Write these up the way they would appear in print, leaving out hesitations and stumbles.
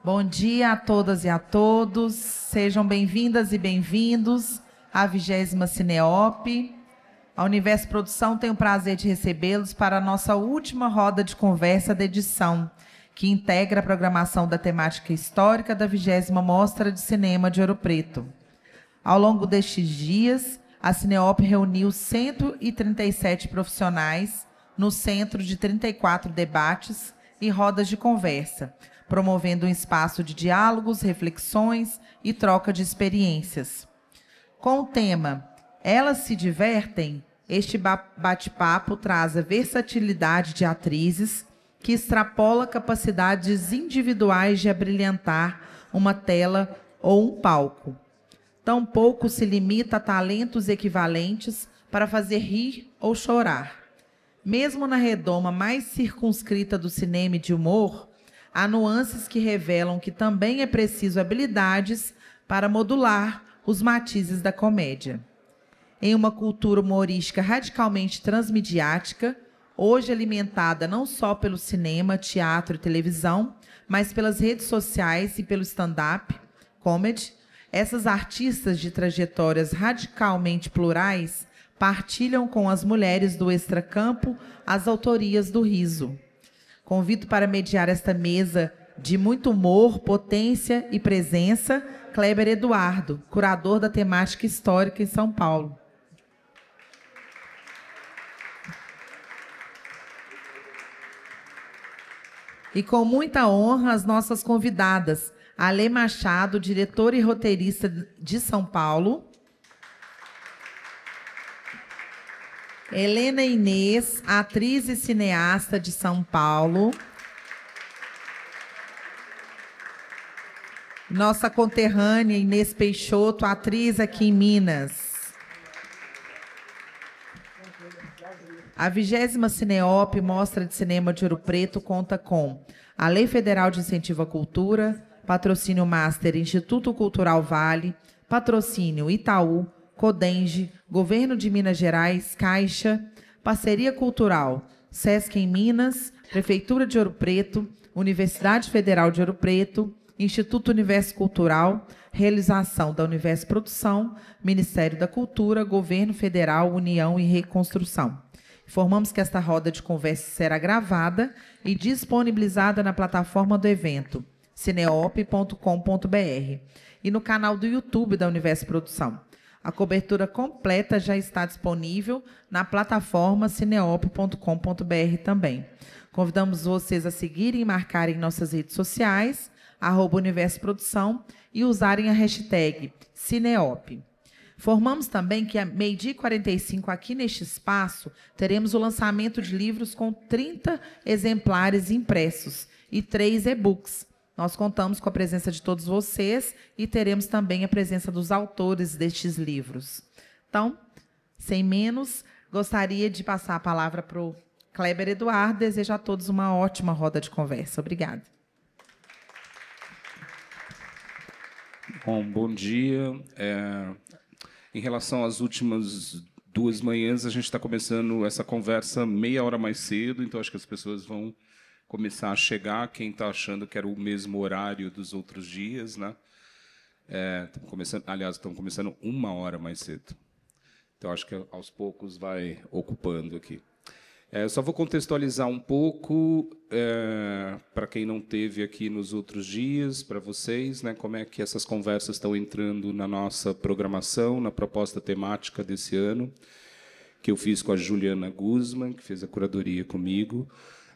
Bom dia a todas e a todos. Sejam bem-vindas e bem-vindos à 20ª Cineop. A Universo Produção tem o prazer de recebê-los para a nossa última roda de conversa da edição, que integra a programação da temática histórica da 20ª Mostra de Cinema de Ouro Preto. Ao longo destes dias, a Cineop reuniu 137 profissionais no centro de 34 debates e rodas de conversa, promovendo um espaço de diálogos, reflexões e troca de experiências. Com o tema Elas se divertem, este bate-papo traz a versatilidade de atrizes que extrapola capacidades individuais de abrilhantar uma tela ou um palco. Tampouco se limita a talentos equivalentes para fazer rir ou chorar. Mesmo na redoma mais circunscrita do cinema e de humor, há nuances que revelam que também é preciso habilidades para modular os matizes da comédia. Em uma cultura humorística radicalmente transmediática, hoje alimentada não só pelo cinema, teatro e televisão, mas pelas redes sociais e pelo stand-up, comedy, essas artistas de trajetórias radicalmente plurais partilham com as mulheres do extracampo as autorias do riso. Convido para mediar esta mesa de muito humor, potência e presença, Kleber Eduardo, curador da temática histórica em São Paulo. E com muita honra, as nossas convidadas, Alê Machado, diretora e roteirista de São Paulo, Helena Inês, atriz e cineasta de São Paulo, nossa conterrânea Inês Peixoto, atriz aqui em Minas. A 20ª Cineop, Mostra de Cinema de Ouro Preto, conta com a Lei Federal de Incentivo à Cultura, patrocínio Master Instituto Cultural Vale, patrocínio Itaú, Codenge, Governo de Minas Gerais, Caixa, Parceria Cultural, Sesc em Minas, Prefeitura de Ouro Preto, Universidade Federal de Ouro Preto, Instituto Universo Cultural, realização da Universo Produção, Ministério da Cultura, Governo Federal, União e Reconstrução. Informamos que esta roda de conversa será gravada e disponibilizada na plataforma do evento, cineop.com.br, e no canal do YouTube da Universo Produção. A cobertura completa já está disponível na plataforma cineop.com.br também. Convidamos vocês a seguirem e marcarem nossas redes sociais, @Universo Produção, e usarem a hashtag Cineop. Informamos também que, a 12h45, aqui neste espaço, teremos o lançamento de livros com 30 exemplares impressos e 3 e-books. Nós contamos com a presença de todos vocês e teremos também a presença dos autores destes livros. Então, sem menos, gostaria de passar a palavra para o Kleber Eduardo. Desejo a todos uma ótima roda de conversa. Obrigada. Bom dia. Em relação às últimas 2 manhãs, a gente está começando essa conversa meia hora mais cedo, então acho que as pessoas vão começar a chegar, quem está achando que era o mesmo horário dos outros dias, né? Estão começando 1 hora mais cedo. Então, acho que aos poucos vai ocupando aqui. Só vou contextualizar um pouco, para quem não teve aqui nos outros dias, para vocês, né, como é que essas conversas estão entrando na nossa programação, na proposta temática desse ano, que eu fiz com a Juliana Guzman, que fez a curadoria comigo.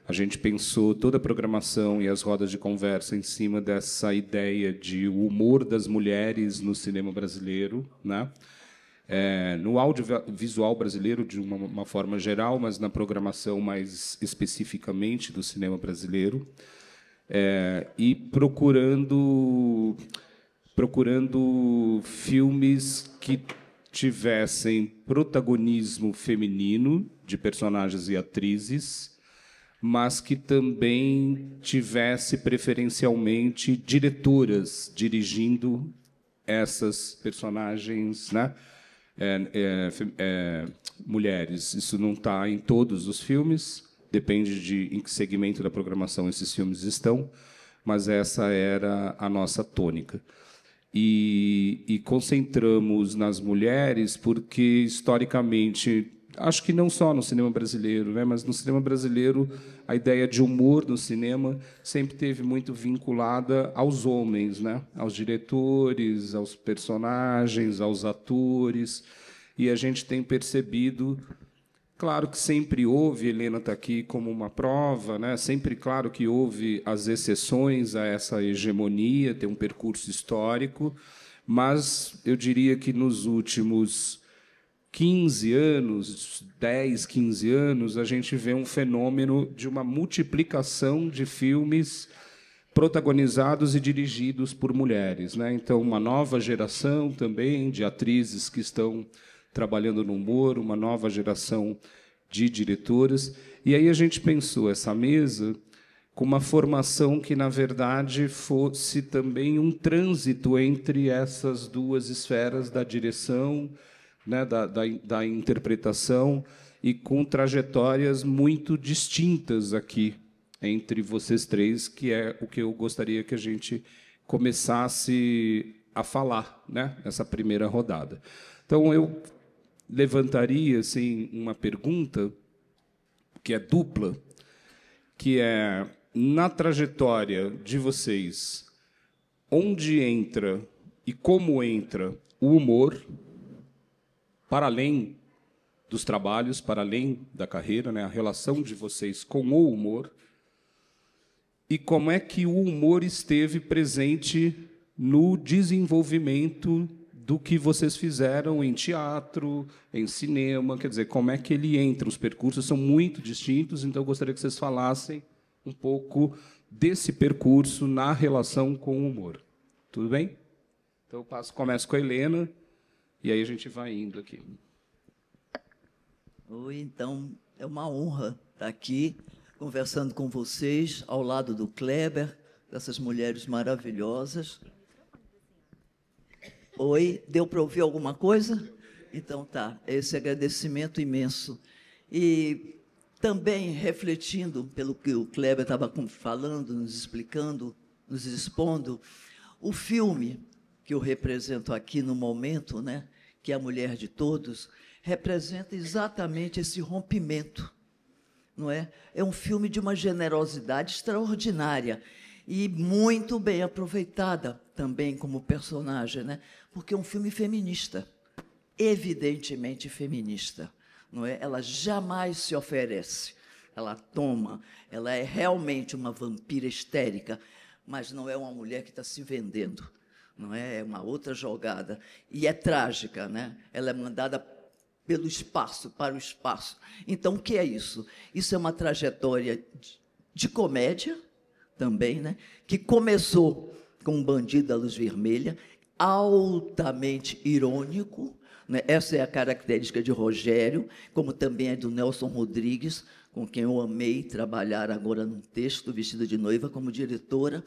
A gente pensou toda a programação e as rodas de conversa em cima dessa ideia de o humor das mulheres no cinema brasileiro, né? No audiovisual brasileiro, de uma forma geral, mas na programação mais especificamente do cinema brasileiro, e procurando filmes que tivessem protagonismo feminino de personagens e atrizes, mas que também tivesse preferencialmente diretoras dirigindo essas personagens, né? Mulheres. Isso não está em todos os filmes, depende de em que segmento da programação esses filmes estão, mas essa era a nossa tônica. E concentramos nas mulheres porque, historicamente, acho que não só no cinema brasileiro, né, mas no cinema brasileiro, a ideia de humor no cinema sempre teve muito vinculada aos homens, né, aos diretores, aos personagens, aos atores. E a gente tem percebido, claro que sempre houve, Helena está aqui como uma prova, né? Sempre claro que houve as exceções a essa hegemonia, tem um percurso histórico, mas eu diria que nos últimos 15 anos, 10, 15 anos, a gente vê um fenômeno de uma multiplicação de filmes protagonizados e dirigidos por mulheres, né? Então, uma nova geração também de atrizes que estão trabalhando no humor, uma nova geração de diretoras. E aí a gente pensou essa mesa com uma formação que, na verdade, fosse também um trânsito entre essas duas esferas da direção, né, da interpretação, e com trajetórias muito distintas aqui entre vocês três, que é o que eu gostaria que a gente começasse a falar, né, nessa primeira rodada. Então, eu levantaria assim, uma pergunta que é dupla, que é, na trajetória de vocês, onde entra e como entra o humor, para além dos trabalhos, para além da carreira, né, a relação de vocês com o humor, e como é que o humor esteve presente no desenvolvimento do que vocês fizeram em teatro, em cinema, quer dizer, como é que ele entra? Os percursos são muito distintos, então eu gostaria que vocês falassem um pouco desse percurso na relação com o humor. Tudo bem? Então, eu começo com a Helena, e aí a gente vai indo aqui. Oi, então, é uma honra estar aqui conversando com vocês, ao lado do Kleber, dessas mulheres maravilhosas. Oi, deu para ouvir alguma coisa? Então, tá, esse agradecimento imenso. E também refletindo pelo que o Kleber estava falando, nos explicando, nos expondo, o filme que eu represento aqui no momento, né, que é A Mulher de Todos, representa exatamente esse rompimento, não é? É um filme de uma generosidade extraordinária e muito bem aproveitada também como personagem, né? Porque é um filme feminista, evidentemente feminista, não é? Ela jamais se oferece, ela toma, ela é realmente uma vampira histérica, mas não é uma mulher que está se vendendo, não é? É uma outra jogada, e é trágica, né? Ela é mandada pelo espaço, para o espaço. Então, o que é isso? Isso é uma trajetória de comédia, também, né? Que começou com Um Bandido da Luz Vermelha, altamente irônico, né? Essa é a característica de Rogério, como também é do Nelson Rodrigues, com quem eu amei trabalhar agora num texto, Vestida de Noiva, como diretora,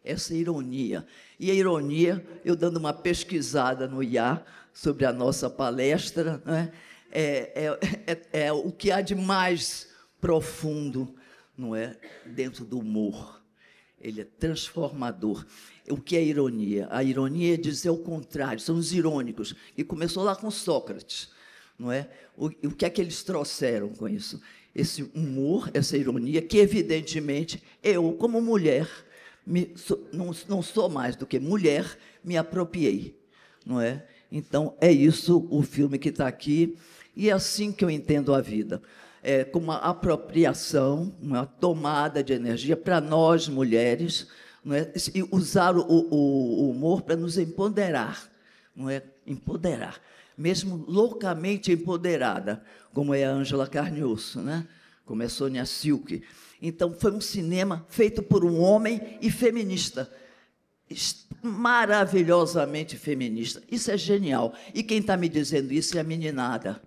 essa ironia. E a ironia, eu dando uma pesquisada no IA sobre a nossa palestra, né? É o que há de mais profundo, não é, dentro do humor. Ele é transformador. O que é ironia? A ironia é dizer o contrário, são os irônicos, e começou lá com Sócrates, não é? O que é que eles trouxeram com isso? Esse humor, essa ironia, que, evidentemente, eu, como mulher, não sou mais do que mulher, me apropriei, não é? Então, é isso o filme que está aqui, e é assim que eu entendo a vida. É, com uma apropriação, uma tomada de energia para nós, mulheres, não é? E usar o humor para nos empoderar, não é? Empoderar, mesmo loucamente empoderada, como é a Ângela Carne e Osso, né? Como é Sônia Silk. Então, foi um cinema feito por um homem e feminista, maravilhosamente feminista. Isso é genial. E quem está me dizendo isso é a meninada.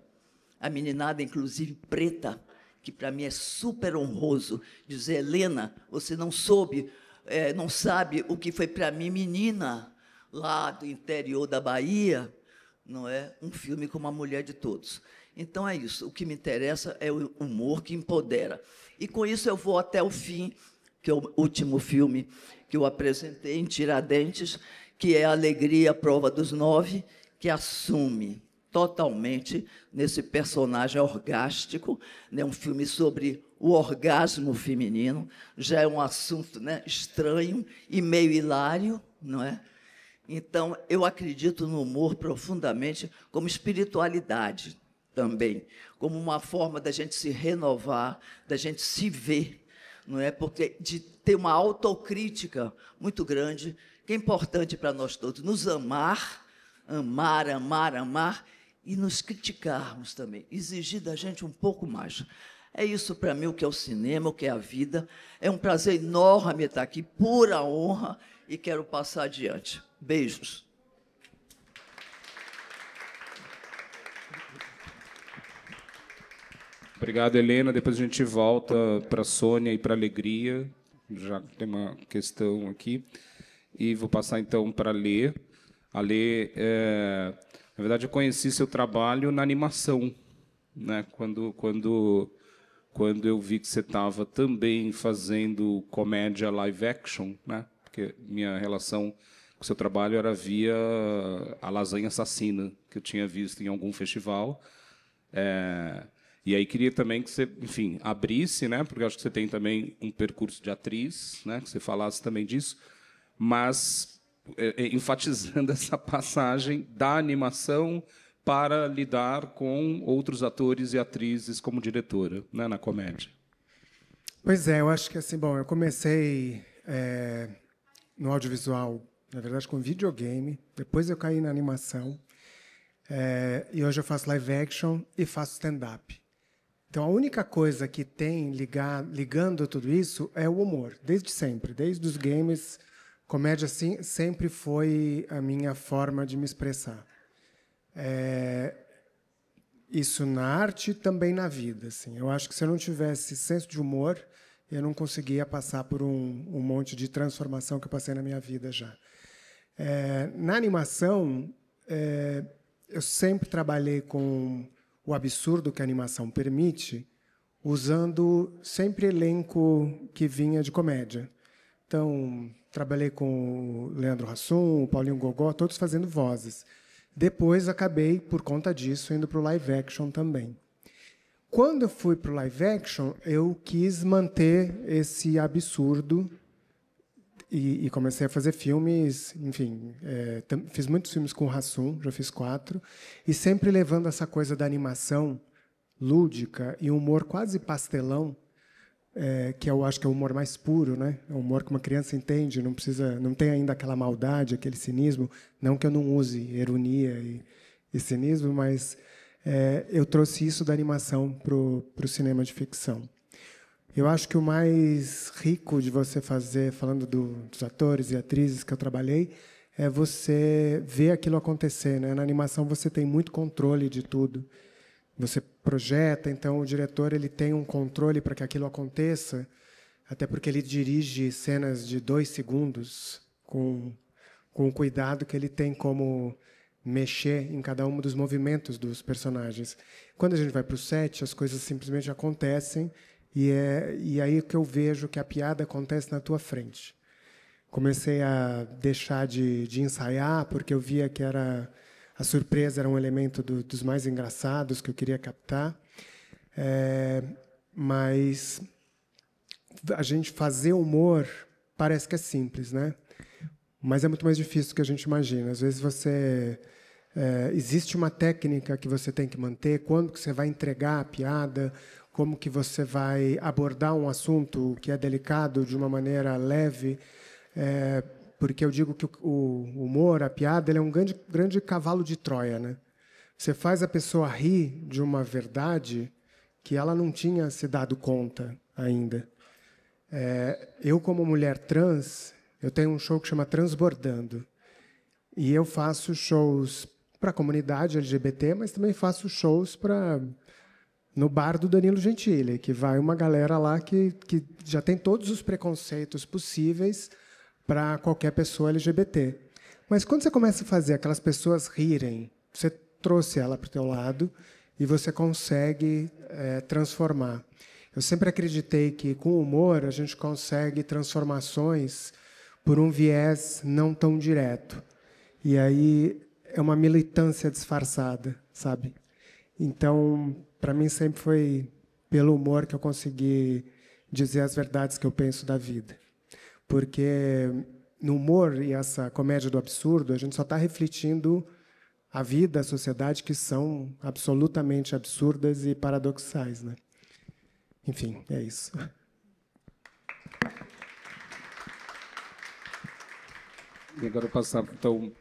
A meninada, inclusive, preta, que para mim é super honroso dizer: Helena, você não soube, não sabe o que foi para mim, menina, lá do interior da Bahia, não é? Um filme como A Mulher de Todos. Então, é isso. O que me interessa é o humor que empodera. E, com isso, eu vou até o fim, que é o último filme que eu apresentei em Tiradentes, que é Alegria, a Prova dos Nove, que assume totalmente nesse personagem orgástico, né? Um filme sobre o orgasmo feminino, já é um assunto, né, estranho e meio hilário, não é? Então, eu acredito no humor profundamente como espiritualidade também, como uma forma da gente se renovar, da gente se ver, não é? Porque de ter uma autocrítica muito grande, que é importante para nós todos, nos amar, amar, amar, amar, e nos criticarmos também, exigir da gente um pouco mais. É isso para mim o que é o cinema, o que é a vida. É um prazer enorme estar aqui, pura honra, e quero passar adiante. Beijos. Obrigado, Helena. Depois a gente volta para a Sônia e para a Alegria. Já tem uma questão aqui. E vou passar, então, para a Lê. A Lê, na verdade, eu conheci seu trabalho na animação, né? Quando eu vi que você estava também fazendo comédia live action, né? Porque minha relação com o seu trabalho era via A Lasanha Assassina, que eu tinha visto em algum festival. E aí queria também que você, enfim, abrisse, né? Porque eu acho que você tem também um percurso de atriz, né? Que você falasse também disso, mas enfatizando essa passagem da animação para lidar com outros atores e atrizes como diretora, né, na comédia. Pois é, eu acho que assim, bom, eu comecei no audiovisual, na verdade, com videogame, depois eu caí na animação, e hoje eu faço live action e faço stand-up. Então, a única coisa que tem ligando tudo isso é o humor, desde sempre, desde os games, comédia assim, sempre foi a minha forma de me expressar. Isso na arte e também na vida. Assim. Eu acho que se eu não tivesse senso de humor, eu não conseguia passar por um monte de transformação que eu passei na minha vida já. Na animação, eu sempre trabalhei com o absurdo que a animação permite, usando sempre elenco que vinha de comédia. Então, trabalhei com o Leandro Hassum, o Paulinho Gogó, todos fazendo vozes. Depois, acabei, por conta disso, indo para o live action também. Quando eu fui para o live action, eu quis manter esse absurdo e comecei a fazer filmes, enfim, fiz muitos filmes com o Hassum, já fiz 4, e sempre levando essa coisa da animação lúdica e humor quase pastelão, que eu acho que é o humor mais puro, né? É o humor que uma criança entende, não tem ainda aquela maldade, aquele cinismo. Não que eu não use ironia e cinismo, mas eu trouxe isso da animação para o cinema de ficção. Eu acho que o mais rico de você fazer, falando dos atores e atrizes que eu trabalhei, é você ver aquilo acontecer, né? Na animação você tem muito controle de tudo. Você projeta, então o diretor ele tem um controle para que aquilo aconteça, até porque ele dirige cenas de 2 segundos com o cuidado que ele tem como mexer em cada um dos movimentos dos personagens. Quando a gente vai para o set, as coisas simplesmente acontecem e aí que eu vejo que a piada acontece na tua frente. Comecei a deixar de ensaiar porque eu via que a surpresa era um elemento dos mais engraçados que eu queria captar. Mas a gente fazer humor parece que é simples, né? Mas é muito mais difícil do que a gente imagina. Às vezes existe uma técnica que você tem que manter, quando que você vai entregar a piada, como que você vai abordar um assunto que é delicado de uma maneira leve, porque eu digo que o humor, a piada, ele é um grande cavalo de Troia, né? Você faz a pessoa rir de uma verdade que ela não tinha se dado conta ainda. Eu, como mulher trans, eu tenho um show que chama Transbordando. E eu faço shows para a comunidade LGBT, mas também faço shows no bar do Danilo Gentili, que vai uma galera lá que já tem todos os preconceitos possíveis para qualquer pessoa LGBT. Mas quando você começa a fazer aquelas pessoas rirem, você trouxe ela para o teu lado e você consegue transformar. Eu sempre acreditei que, com o humor, a gente consegue transformações por um viés não tão direto. E aí é uma militância disfarçada, sabe? Então, para mim, sempre foi pelo humor que eu consegui dizer as verdades que eu penso da vida. Porque no humor e essa comédia do absurdo, a gente só está refletindo a vida, a sociedade, que são absolutamente absurdas e paradoxais, né? Enfim, é isso. E agora eu passar, então,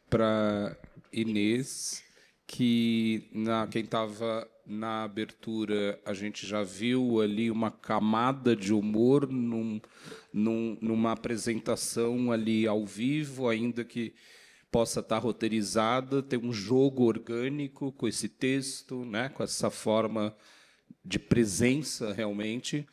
para Inês, que quem estava na abertura, a gente já viu ali uma camada de humor numa apresentação ali ao vivo, ainda que possa estar roteirizada, tem um jogo orgânico com esse texto, né, com essa forma de presença, realmente.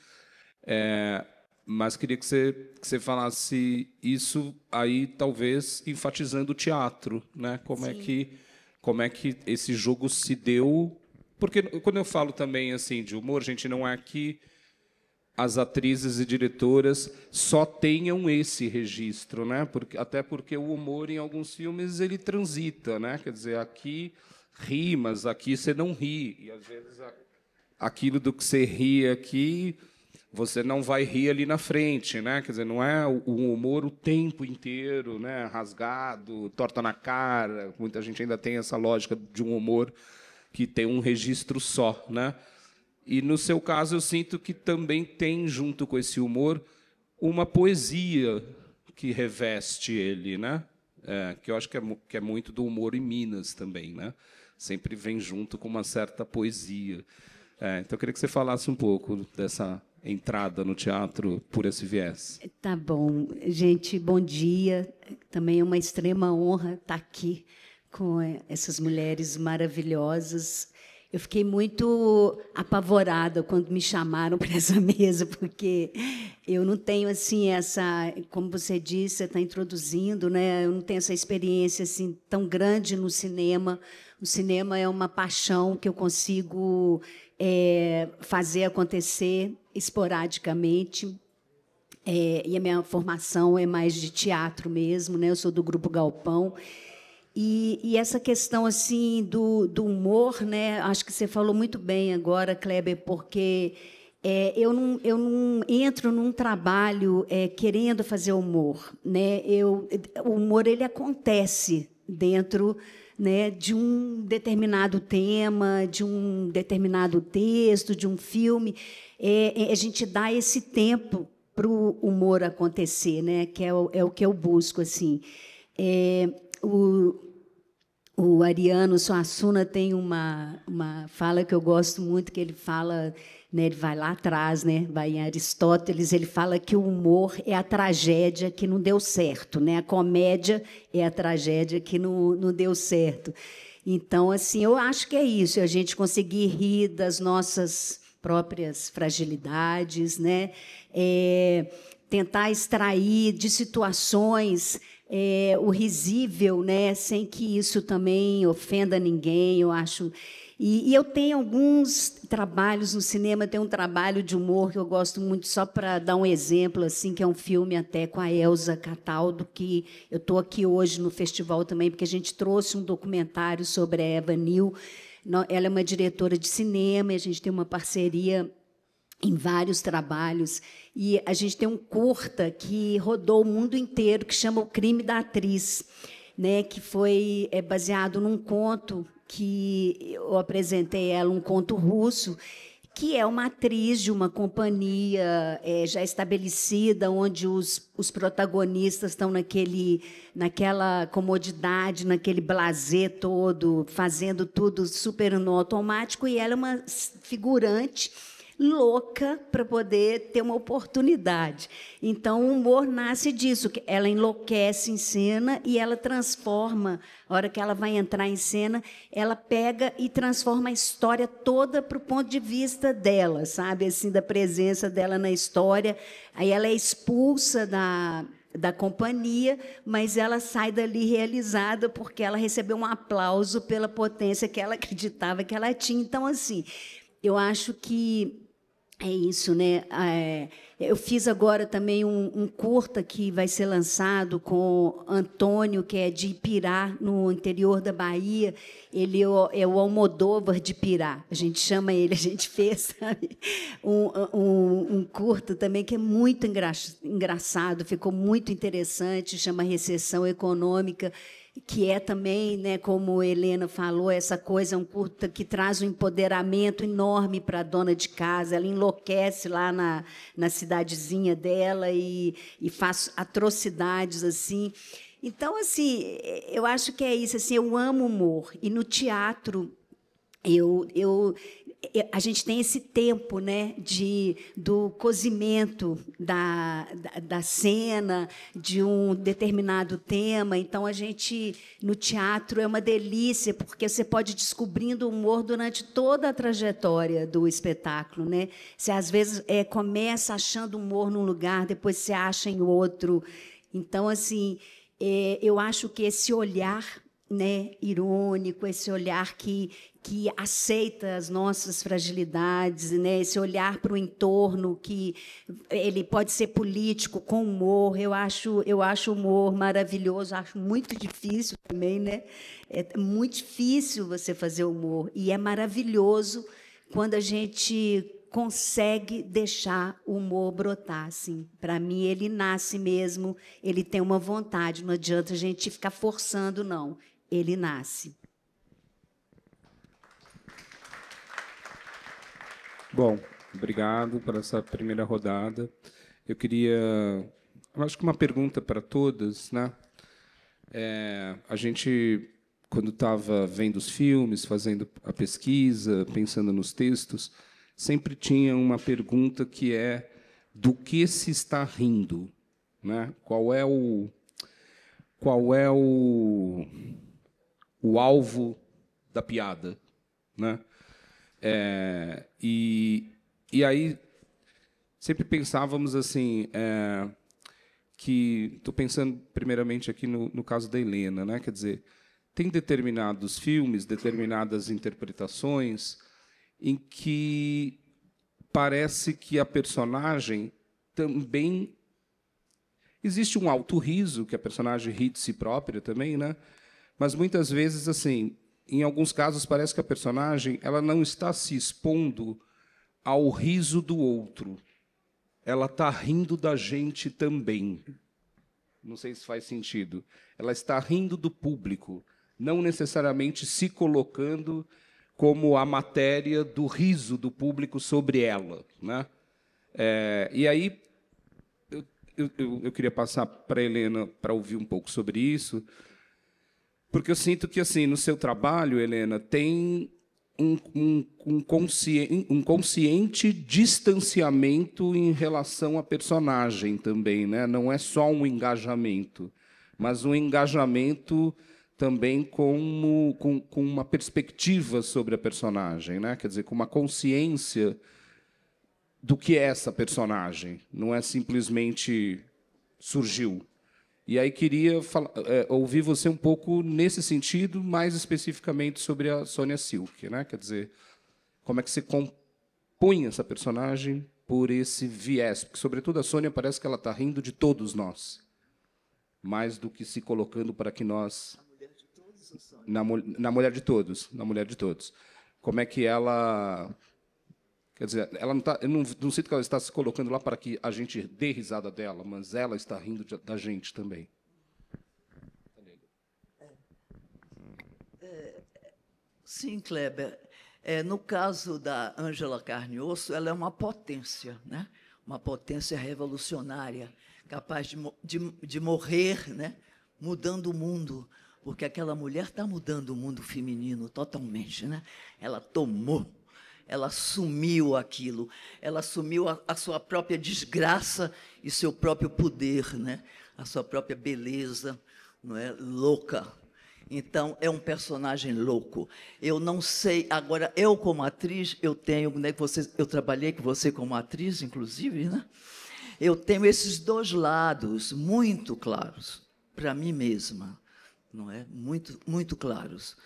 Mas queria que você falasse isso aí, talvez enfatizando o teatro, né? Como é que esse jogo se deu? Porque quando eu falo também assim de humor, gente, não é que as atrizes e diretoras só tenham esse registro, né? Até porque o humor em alguns filmes ele transita, né? Quer dizer, aqui ri, mas aqui você não ri, e às vezes aquilo do que você ri aqui você não vai rir ali na frente, né? Quer dizer, não é o humor o tempo inteiro, né? Rasgado, torta na cara. Muita gente ainda tem essa lógica de um humor que tem um registro só, né? E no seu caso eu sinto que também tem junto com esse humor uma poesia que reveste ele, né? Que eu acho que é muito do humor em Minas também, né? Sempre vem junto com uma certa poesia. Então eu queria que você falasse um pouco dessa entrada no teatro por esse viés. Tá bom. Gente, bom dia. Também é uma extrema honra estar aqui com essas mulheres maravilhosas. Eu fiquei muito apavorada quando me chamaram para essa mesa, porque eu não tenho assim como você disse, você está introduzindo, né? Eu não tenho essa experiência assim tão grande no cinema. O cinema é uma paixão que eu consigo fazer acontecer esporadicamente. E a minha formação é mais de teatro mesmo, né? Eu sou do Grupo Galpão. E essa questão assim do humor, né? Acho que você falou muito bem agora, Kleber, porque eu não entro num trabalho querendo fazer humor, né? O humor ele acontece dentro, né, de um determinado tema, de um determinado texto, de um filme. A gente dá esse tempo para o humor acontecer, né? Que é o que eu busco, assim. O Ariano Suassuna tem uma fala que eu gosto muito, que ele fala, né, ele vai lá atrás, né, vai em Aristóteles, ele fala que o humor é a tragédia que não deu certo, né? A comédia é a tragédia que não deu certo. Então, assim, eu acho que é isso, a gente conseguir rir das nossas próprias fragilidades, né? Tentar extrair de situações o risível, né, sem que isso também ofenda ninguém, eu acho. E eu tenho alguns trabalhos no cinema, tem um trabalho de humor que eu gosto muito, só para dar um exemplo, assim, que é um filme até com a Elza Cataldo, que eu estou aqui hoje no festival também, porque a gente trouxe um documentário sobre a Eva Neal. Ela é uma diretora de cinema, e a gente tem uma parceria em vários trabalhos, e a gente tem um curta que rodou o mundo inteiro, que chama O Crime da Atriz, né, que foi baseado num conto que eu apresentei ela, um conto russo, que é uma atriz de uma companhia já estabelecida, onde os protagonistas estão naquela comodidade, naquele blasé todo, fazendo tudo super no automático, e ela é uma figurante louca para poder ter uma oportunidade. Então, o humor nasce disso, que ela enlouquece em cena e ela transforma, a hora que ela vai entrar em cena, ela pega e transforma a história toda para o ponto de vista dela, sabe? Assim, da presença dela na história. Aí ela é expulsa da companhia, mas ela sai dali realizada porque ela recebeu um aplauso pela potência que ela acreditava que ela tinha. Então, assim, eu acho que É isso, né? Eu fiz agora também um curta que vai ser lançado com Antônio, que é de Ipirá, no interior da Bahia. Ele é o Almodóvar de Ipirá. A gente chama ele, a gente fez, sabe? Um curta também que é muito engraçado, ficou muito interessante, chama Recessão Econômica, que é também, né, como Helena falou, essa coisa, um curta que traz um empoderamento enorme para a dona de casa. Ela enlouquece lá na cidadezinha dela e faz atrocidades assim. Então, assim, eu acho que é isso. Assim, eu amo humor. E no teatro a gente tem esse tempo, né, do cozimento da cena, de um determinado tema. Então, a gente, no teatro, é uma delícia, porque você pode ir descobrindo o humor durante toda a trajetória do espetáculo, né? Você, às vezes, começa achando humor num lugar, depois você acha em outro. Então, assim, eu acho que esse olhar, né, irônico, esse olhar que aceita as nossas fragilidades, né, esse olhar para o entorno, que ele pode ser político, com humor. Eu acho o humor maravilhoso, acho muito difícil também, né? É muito difícil você fazer humor, e é maravilhoso quando a gente consegue deixar o humor brotar. Assim. Para mim, ele nasce mesmo, ele tem uma vontade, não adianta a gente ficar forçando, não. Ele nasce. Bom, obrigado por essa primeira rodada. Eu acho que uma pergunta para todas, né? A gente, quando estava vendo os filmes, fazendo a pesquisa, pensando nos textos, sempre tinha uma pergunta que é: do que se está rindo, né? Qual é o alvo da piada, né? E aí sempre pensávamos assim, que estou pensando primeiramente aqui no caso da Helena, né? Quer dizer, tem determinados filmes, determinadas interpretações em que parece que a personagem também existe um autorriso, que a personagem ri de si própria também, né? Mas muitas vezes, assim, em alguns casos parece que a personagem ela não está se expondo ao riso do outro. Ela está rindo da gente também. Não sei se faz sentido. Ela está rindo do público, não necessariamente se colocando como a matéria do riso do público sobre ela, né? E aí eu queria passar para a Helena para ouvir um pouco sobre isso, porque eu sinto que, assim, no seu trabalho, Helena, tem um consciente distanciamento em relação à personagem também, né? Não é só um engajamento, mas um engajamento também com uma perspectiva sobre a personagem, né? Quer dizer, com uma consciência do que é essa personagem. Não é simplesmente surgiu. E aí queria ouvir você um pouco nesse sentido, mais especificamente sobre a Sônia Silk, né? Quer dizer, como é que você compõe essa personagem por esse viés? Porque, sobretudo, a Sônia parece que ela está rindo de todos nós, mais do que se colocando para que nós... Na mulher de todos, na mulher de todos. Como é que ela... Quer dizer, ela não tá, eu não sinto que ela está se colocando lá para que a gente dê risada dela, mas ela está rindo da gente também. Sim, Kleber. No caso da Ângela Carne e Osso, ela é uma potência, né? Uma potência revolucionária, capaz de morrer, né? Mudando o mundo, porque aquela mulher está mudando o mundo feminino totalmente, né? Ela tomou. Ela assumiu aquilo, ela assumiu a sua própria desgraça e seu próprio poder, né? A sua própria beleza, não é? Louca. Então, é um personagem louco. Eu não sei... Agora, eu, como atriz, eu tenho... Né, eu trabalhei com você como atriz, inclusive, né? Eu tenho esses dois lados muito claros para mim mesma, não é? Muito, muito claros.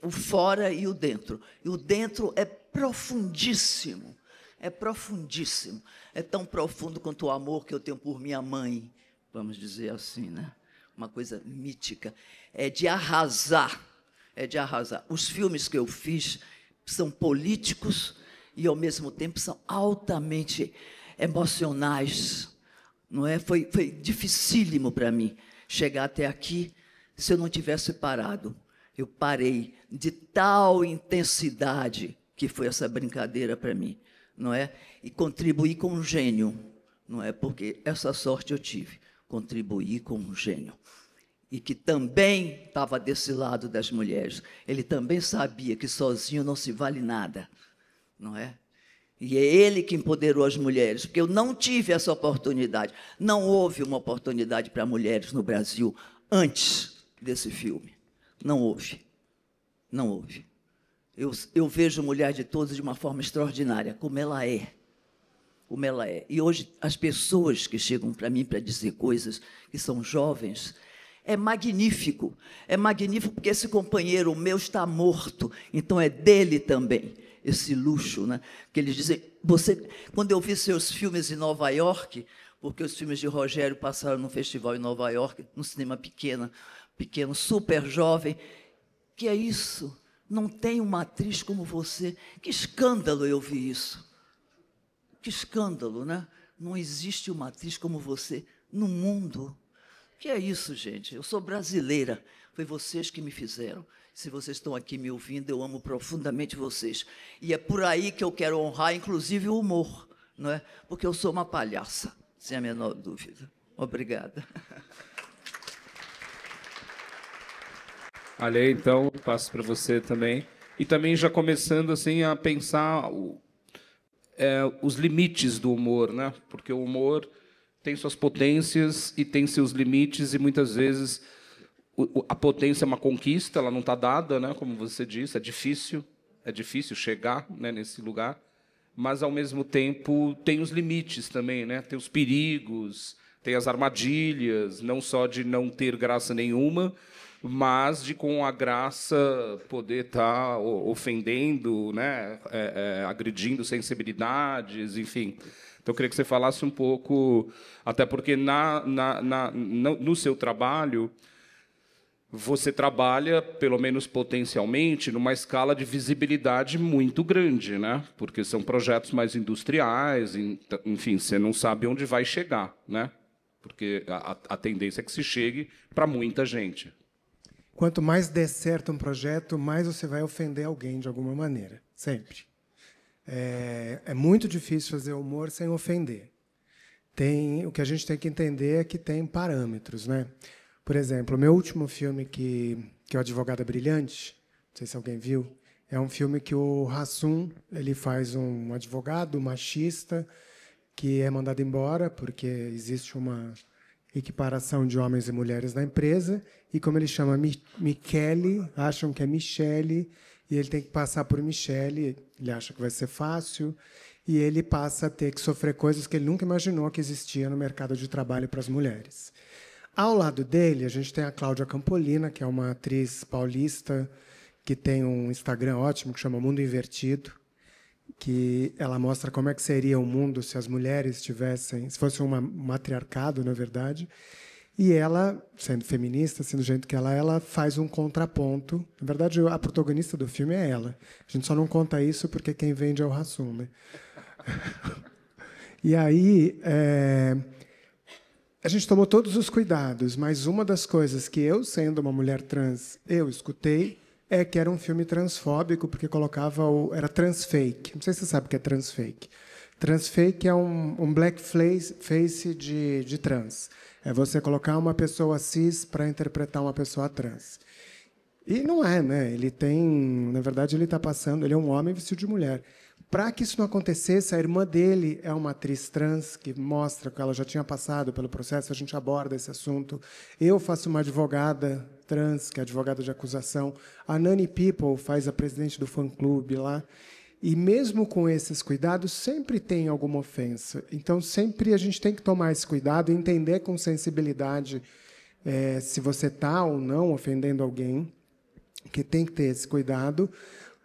O fora e o dentro. E o dentro é profundíssimo. É profundíssimo. É tão profundo quanto o amor que eu tenho por minha mãe, vamos dizer assim, né? Uma coisa mítica. É de arrasar. É de arrasar. Os filmes que eu fiz são políticos e, ao mesmo tempo, são altamente emocionais. Não é? Foi dificílimo para mim chegar até aqui se eu não tivesse parado. Eu parei de tal intensidade que foi essa brincadeira para mim, não é? E contribuir com um gênio, não é? Porque essa sorte eu tive, contribuir com um gênio. E que também estava desse lado das mulheres. Ele também sabia que sozinho não se vale nada, não é? E é ele que empoderou as mulheres, porque eu não tive essa oportunidade. Não houve uma oportunidade para mulheres no Brasil antes desse filme. Não houve. Não houve. Eu vejo Mulher de Todos de uma forma extraordinária, como ela é. Como ela é. E hoje, as pessoas que chegam para mim para dizer coisas, que são jovens, é magnífico porque esse companheiro meu está morto, então é dele também, esse luxo, né? Que eles dizem, quando eu vi seus filmes em Nova York, porque os filmes de Rogério passaram num festival em Nova York, num cinema pequeno, super jovem, que é isso? Não tem uma atriz como você. Que escândalo eu vi isso. Que escândalo, né? Não existe uma atriz como você no mundo. Que é isso, gente? Eu sou brasileira. Foi vocês que me fizeram. Se vocês estão aqui me ouvindo, eu amo profundamente vocês. E é por aí que eu quero honrar, inclusive, o humor, não é? Porque eu sou uma palhaça, sem a menor dúvida. Obrigada. Ale, então, passo para você também. E também já começando assim a pensar os limites do humor, né? Porque o humor tem suas potências e tem seus limites, e muitas vezes a potência é uma conquista, ela não está dada, né? Como você disse, é difícil chegar, né, nesse lugar, mas, ao mesmo tempo, tem os limites também, né? Tem os perigos, tem as armadilhas, não só de não ter graça nenhuma, mas de, com a graça, poder estar ofendendo, né? Agredindo sensibilidades, enfim. Então, eu queria que você falasse um pouco, até porque no seu trabalho, você trabalha, pelo menos potencialmente, numa escala de visibilidade muito grande, né? Porque são projetos mais industriais, enfim, você não sabe onde vai chegar, né? Porque a tendência é que se chegue para muita gente. Quanto mais der certo um projeto, mais você vai ofender alguém de alguma maneira, sempre. É muito difícil fazer humor sem ofender. O que a gente tem que entender é que tem parâmetros, né? Por exemplo, o meu último filme, que é o Advogada Brilhante, não sei se alguém viu, é um filme que o Hassum, ele faz um advogado machista que é mandado embora porque existe uma equiparação de homens e mulheres na empresa, e como ele chama Michele, acham que é Michele, e ele tem que passar por Michele, ele acha que vai ser fácil, e ele passa a ter que sofrer coisas que ele nunca imaginou que existia no mercado de trabalho para as mulheres. Ao lado dele, a gente tem a Cláudia Campolina, que é uma atriz paulista que tem um Instagram ótimo que chama Mundo Invertido, que ela mostra como é que seria o mundo se as mulheres tivessem, se fosse um matriarcado, na verdade. E ela, sendo feminista, sendo do jeito que ela faz um contraponto. Na verdade, a protagonista do filme é ela. A gente só não conta isso porque quem vende é o Hassum, né? E aí, a gente tomou todos os cuidados, mas uma das coisas que eu, sendo uma mulher trans, eu escutei é que era um filme transfóbico, porque colocava era transfake. Não sei se você sabe o que é transfake. Transfake é um blackface de trans. É você colocar uma pessoa cis para interpretar uma pessoa trans. E não é, né? Ele tem, na verdade, ele está passando, ele é um homem vestido de mulher. Para que isso não acontecesse, a irmã dele é uma atriz trans que mostra que ela já tinha passado pelo processo, a gente aborda esse assunto. Eu faço uma advogada trans, que é advogada de acusação. A Nani People faz a presidente do fã-clube lá. E, mesmo com esses cuidados, sempre tem alguma ofensa. Então, sempre a gente tem que tomar esse cuidado e entender com sensibilidade se você está ou não ofendendo alguém. que tem que ter esse cuidado,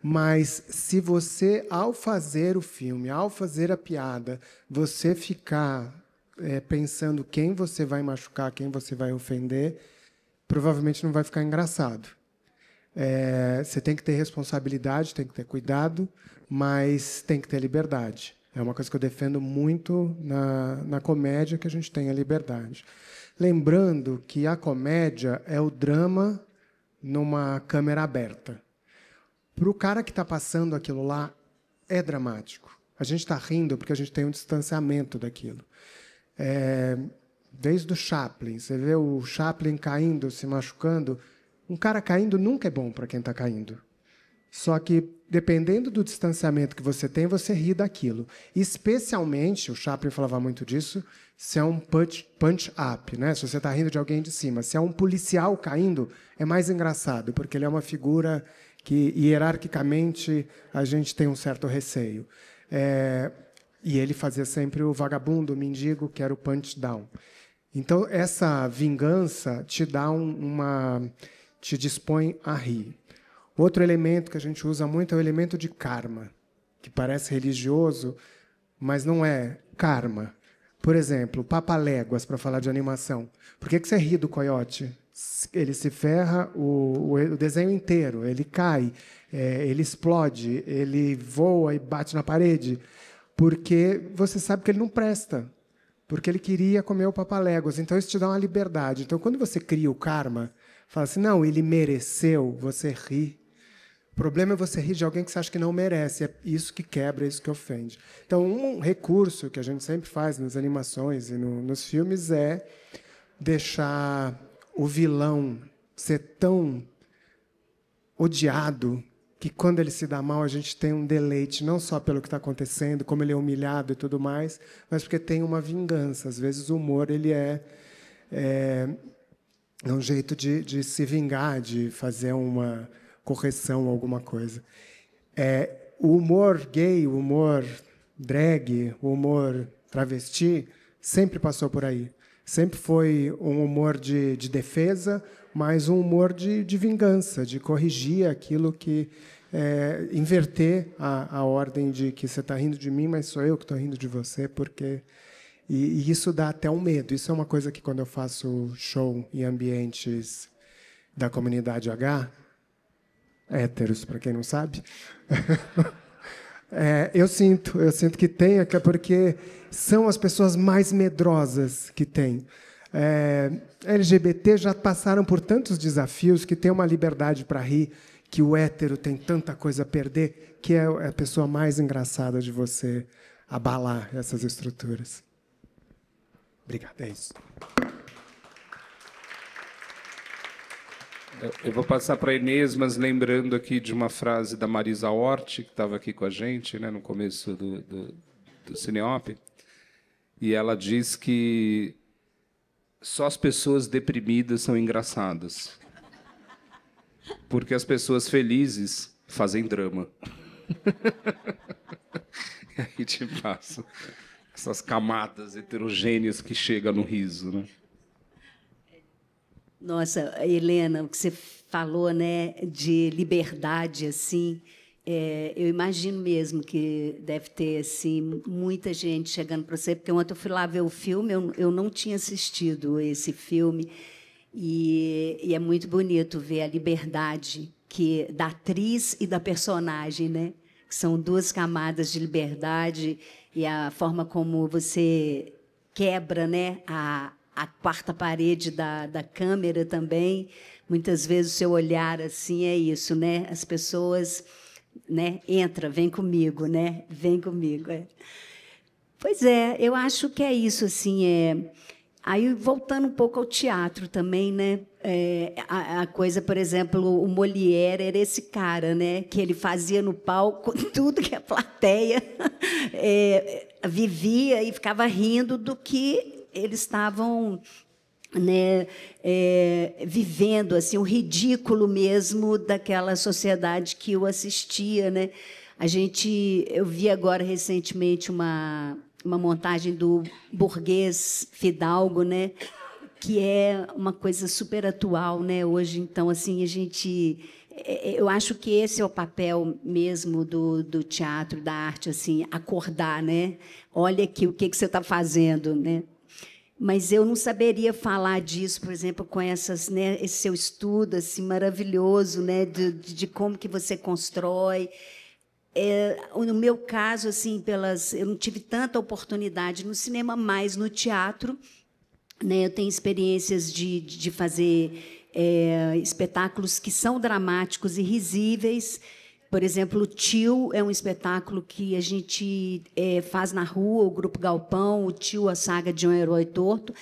mas se você, ao fazer o filme, ao fazer a piada, você ficar pensando quem você vai machucar, quem você vai ofender, provavelmente não vai ficar engraçado. Você tem que ter responsabilidade, tem que ter cuidado, mas tem que ter liberdade. É uma coisa que eu defendo muito na comédia, que a gente tenha liberdade. Lembrando que a comédia é o drama numa câmera aberta. Para o cara que está passando aquilo lá, é dramático. A gente está rindo porque a gente tem um distanciamento daquilo. Desde o Chaplin, você vê o Chaplin caindo, se machucando. Um cara caindo nunca é bom para quem está caindo. Só que, dependendo do distanciamento que você tem, você ri daquilo. Especialmente, o Chaplin falava muito disso, se é um punch-up, né? Se você está rindo de alguém de cima. Se é um policial caindo, é mais engraçado, porque ele é uma figura que, hierarquicamente, a gente tem um certo receio. E ele fazia sempre o vagabundo, o mendigo, que era o punch-down. Então, essa vingança te dá te dispõe a rir. Outro elemento que a gente usa muito é o elemento de karma, que parece religioso, mas não é karma. Por exemplo, Papaléguas, para falar de animação. Por que você ri do coiote? Ele se ferra o desenho inteiro, ele cai, ele explode, ele voa e bate na parede, porque você sabe que ele não presta, porque ele queria comer o Papaléguas. Então, isso te dá uma liberdade. Então, quando você cria o karma, fala assim, não, ele mereceu, você ri. O problema é você rir de alguém que você acha que não merece. É isso que quebra, é isso que ofende. Então, um recurso que a gente sempre faz nas animações e nos filmes é deixar o vilão ser tão odiado que, quando ele se dá mal, a gente tem um deleite, não só pelo que está acontecendo, como ele é humilhado e tudo mais, mas porque tem uma vingança. Às vezes, o humor ele é um jeito de se vingar, de fazer uma correção, alguma coisa. O humor gay, o humor drag, o humor travesti, sempre passou por aí. Sempre foi um humor de defesa, mas um humor de vingança, de corrigir aquilo que... inverter a ordem de que você está rindo de mim, mas sou eu que estou rindo de você, porque... E isso dá até um medo. Isso é uma coisa que, quando eu faço show em ambientes da comunidade H, héteros, para quem não sabe, eu sinto que tem, porque são as pessoas mais medrosas que tem. LGBT já passaram por tantos desafios que tem uma liberdade para rir, que o hétero tem tanta coisa a perder, que é a pessoa mais engraçada de você abalar essas estruturas. Obrigado, é isso. Eu vou passar para a Inês, mas lembrando aqui de uma frase da Marisa Hort, que estava aqui com a gente, né, no começo do Cineop, e ela diz que só as pessoas deprimidas são engraçadas, porque as pessoas felizes fazem drama. E aí te passo essas camadas heterogêneas que chegam no riso, né? Nossa, Helena, o que você falou, né, de liberdade, assim, eu imagino mesmo que deve ter assim muita gente chegando para você, porque ontem eu fui lá ver o filme, eu não tinha assistido esse filme, e é muito bonito ver a liberdade da atriz e da personagem, né? Que são duas camadas de liberdade, e a forma como você quebra, né, a quarta parede da câmera também. Muitas vezes o seu olhar assim é isso, né? As pessoas, né, entra, vem comigo, né? Vem comigo. Pois é, eu acho que é isso, assim, Aí, voltando um pouco ao teatro também, né? A coisa, por exemplo, o Molière era esse cara, né? Que ele fazia no palco tudo que a plateia vivia e ficava rindo do que eles estavam, né, vivendo, assim, o ridículo mesmo daquela sociedade que o assistia, né? Eu vi agora recentemente uma montagem do burguês Fidalgo, né, que é uma coisa super atual, né, hoje. Então, assim, a gente eu acho que esse é o papel mesmo do teatro, da arte, assim, acordar, né? Olha aqui o que você está fazendo, né? Mas eu não saberia falar disso, por exemplo, com essas, né, esse seu estudo assim, maravilhoso, né, de como que você constrói. No meu caso, assim, eu não tive tanta oportunidade no cinema, mas no teatro, né, eu tenho experiências de fazer espetáculos que são dramáticos e risíveis. Por exemplo, o Tio é um espetáculo que a gente faz na rua, o Grupo Galpão, o Tio, a saga de um herói torto,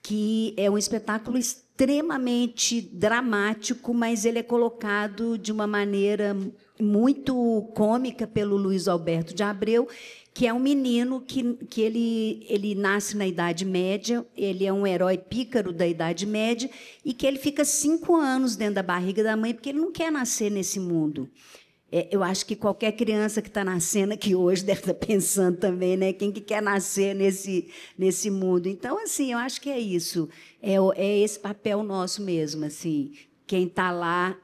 que é um espetáculo extremamente dramático, mas ele é colocado de uma maneira muito cômica pelo Luiz Alberto de Abreu, que é um menino que ele nasce na Idade Média, ele é um herói pícaro da Idade Média, e que ele fica 5 anos dentro da barriga da mãe, porque ele não quer nascer nesse mundo. Eu acho que qualquer criança que está nascendo aqui hoje deve estar pensando também, né? Quem que quer nascer nesse mundo? Então, assim, eu acho que é isso. É esse papel nosso mesmo. Assim, quem está lá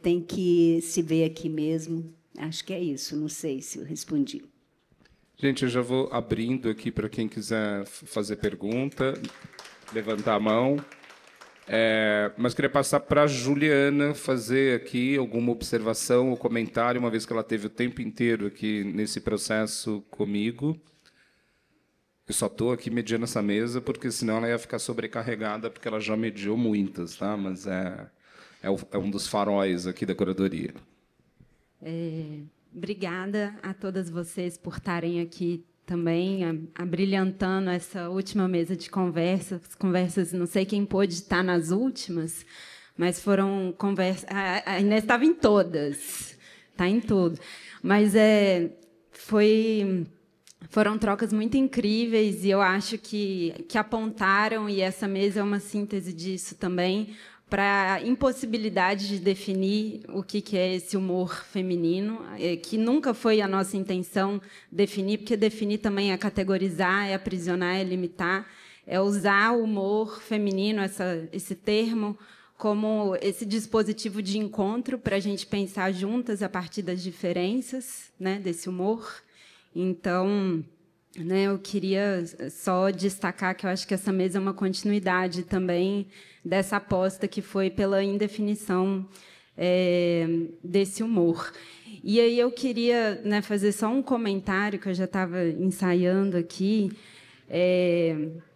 tem que se ver aqui mesmo. Acho que é isso. Não sei se eu respondi. Gente, eu já vou abrindo aqui para quem quiser fazer pergunta, levantar a mão. Mas queria passar para a Juliana fazer aqui alguma observação ou comentário, uma vez que ela teve o tempo inteiro aqui nesse processo comigo. Eu só estou aqui mediando essa mesa, porque senão ela ia ficar sobrecarregada, porque ela já mediou muitas, tá? Mas é um dos faróis aqui da curadoria. Obrigada a todas vocês por estarem aqui também abrilhantando essa última mesa de conversas, não sei quem pôde estar nas últimas, mas foram conversas... A Inês estava em todas, está em tudo. Mas foram trocas muito incríveis e eu acho que apontaram, e essa mesa é uma síntese disso também, para a impossibilidade de definir o que é esse humor feminino, que nunca foi a nossa intenção definir, porque definir também é categorizar, é aprisionar, é limitar, é usar o humor feminino, esse termo, como esse dispositivo de encontro para a gente pensar juntas a partir das diferenças, né, desse humor. Então, né, eu queria só destacar que eu acho que essa mesa é uma continuidade também dessa aposta que foi pela indefinição desse humor. E aí eu queria, né, fazer só um comentário que eu já estava ensaiando aqui,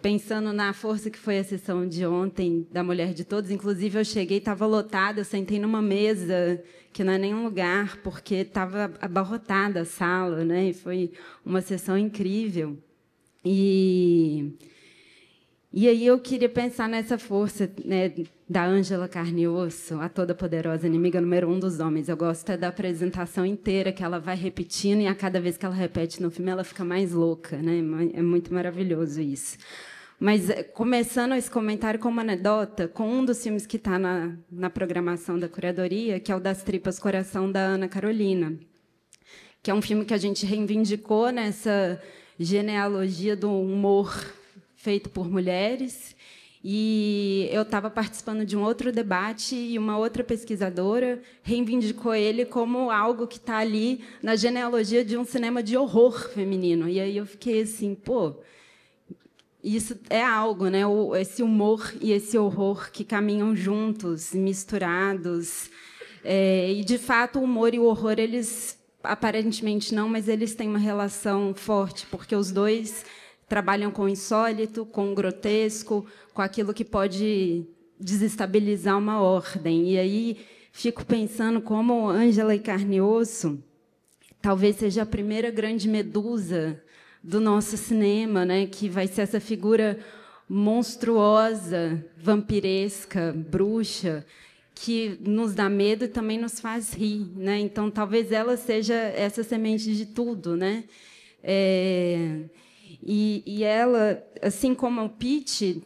pensando na força que foi a sessão de ontem da Mulher de Todos. Inclusive, eu cheguei, estava lotada, eu sentei numa mesa que não é nenhum lugar, porque estava abarrotada a sala, né? E foi uma sessão incrível. E aí eu queria pensar nessa força, né, da Ângela Carne e Osso, a toda poderosa inimiga número 1 dos homens. Eu gosto da apresentação inteira, que ela vai repetindo, e a cada vez que ela repete no filme, ela fica mais louca, né? É muito maravilhoso isso. Mas, começando esse comentário com uma anedota, com um dos filmes que está na programação da curadoria, que é o Das Tripas Coração, da Ana Carolina, que é um filme que a gente reivindicou nessa genealogia do humor feito por mulheres, e eu estava participando de um outro debate e uma outra pesquisadora reivindicou ele como algo que está ali na genealogia de um cinema de horror feminino. E aí eu fiquei assim, pô, isso é algo, né? Esse humor e esse horror que caminham juntos, misturados. E, de fato, o humor e o horror, eles, aparentemente não, mas eles têm uma relação forte, porque os dois trabalham com o insólito, com o grotesco, com aquilo que pode desestabilizar uma ordem. E aí fico pensando como Ângela e Carne e Osso talvez seja a primeira grande medusa do nosso cinema, né? Que vai ser essa figura monstruosa, vampiresca, bruxa, que nos dá medo e também nos faz rir, né? Então, talvez ela seja essa semente de tudo, né? E ela, assim como o pitch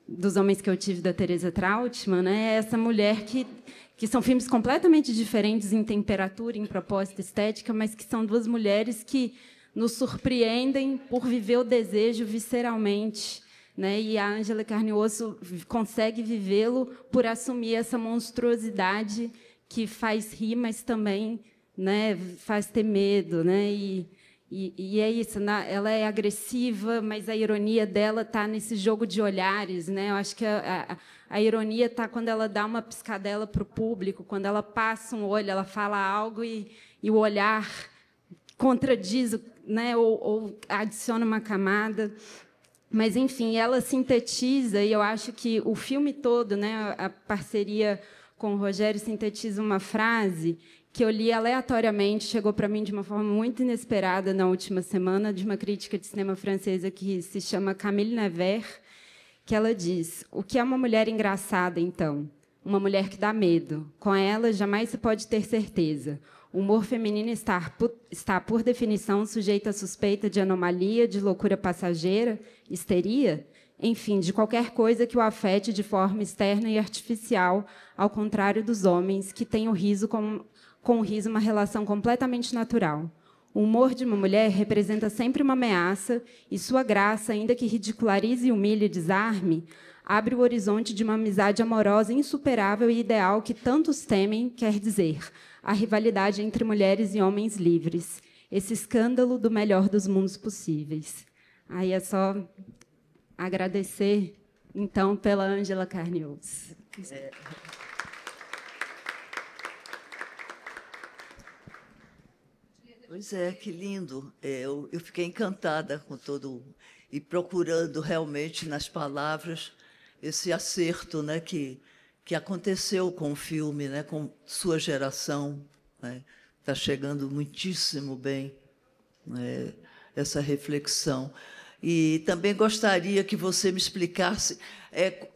dos Homens que eu tive, da Teresa Trautmann, né, é essa mulher que são filmes completamente diferentes em temperatura, em proposta estética, mas que são duas mulheres que nos surpreendem por viver o desejo visceralmente, né? E a Ângela Carne e Osso consegue vivê-lo por assumir essa monstruosidade que faz rir, mas também, né, faz ter medo, né? E é isso, né? Ela é agressiva, mas a ironia dela está nesse jogo de olhares, né? Eu acho que a ironia está quando ela dá uma piscadela para o público, quando ela passa um olho, ela fala algo e o olhar contradiz, né? Ou adiciona uma camada. Mas, enfim, ela sintetiza, e eu acho que o filme todo, né, a parceria com o Rogério, sintetiza uma frase que eu li aleatoriamente, chegou para mim de uma forma muito inesperada na última semana, de uma crítica de cinema francesa que se chama Camille Nevers, que ela diz: o que é uma mulher engraçada, então? Uma mulher que dá medo. Com ela, jamais se pode ter certeza. O humor feminino está, por definição, sujeito à suspeita de anomalia, de loucura passageira, histeria, enfim, de qualquer coisa que o afete de forma externa e artificial, ao contrário dos homens, que têm o riso com o riso uma relação completamente natural. O humor de uma mulher representa sempre uma ameaça, e sua graça, ainda que ridicularize, humilhe e desarme, abre o horizonte de uma amizade amorosa insuperável e ideal que tantos temem, quer dizer, a rivalidade entre mulheres e homens livres, esse escândalo do melhor dos mundos possíveis. Aí é só agradecer, então, pela Ângela Carne e Osso. Pois é, que lindo. Eu fiquei encantada com todo... E procurando realmente nas palavras esse acerto, né, que aconteceu com o filme, né, com sua geração. Está chegando muitíssimo bem, né, essa reflexão. E também gostaria que você me explicasse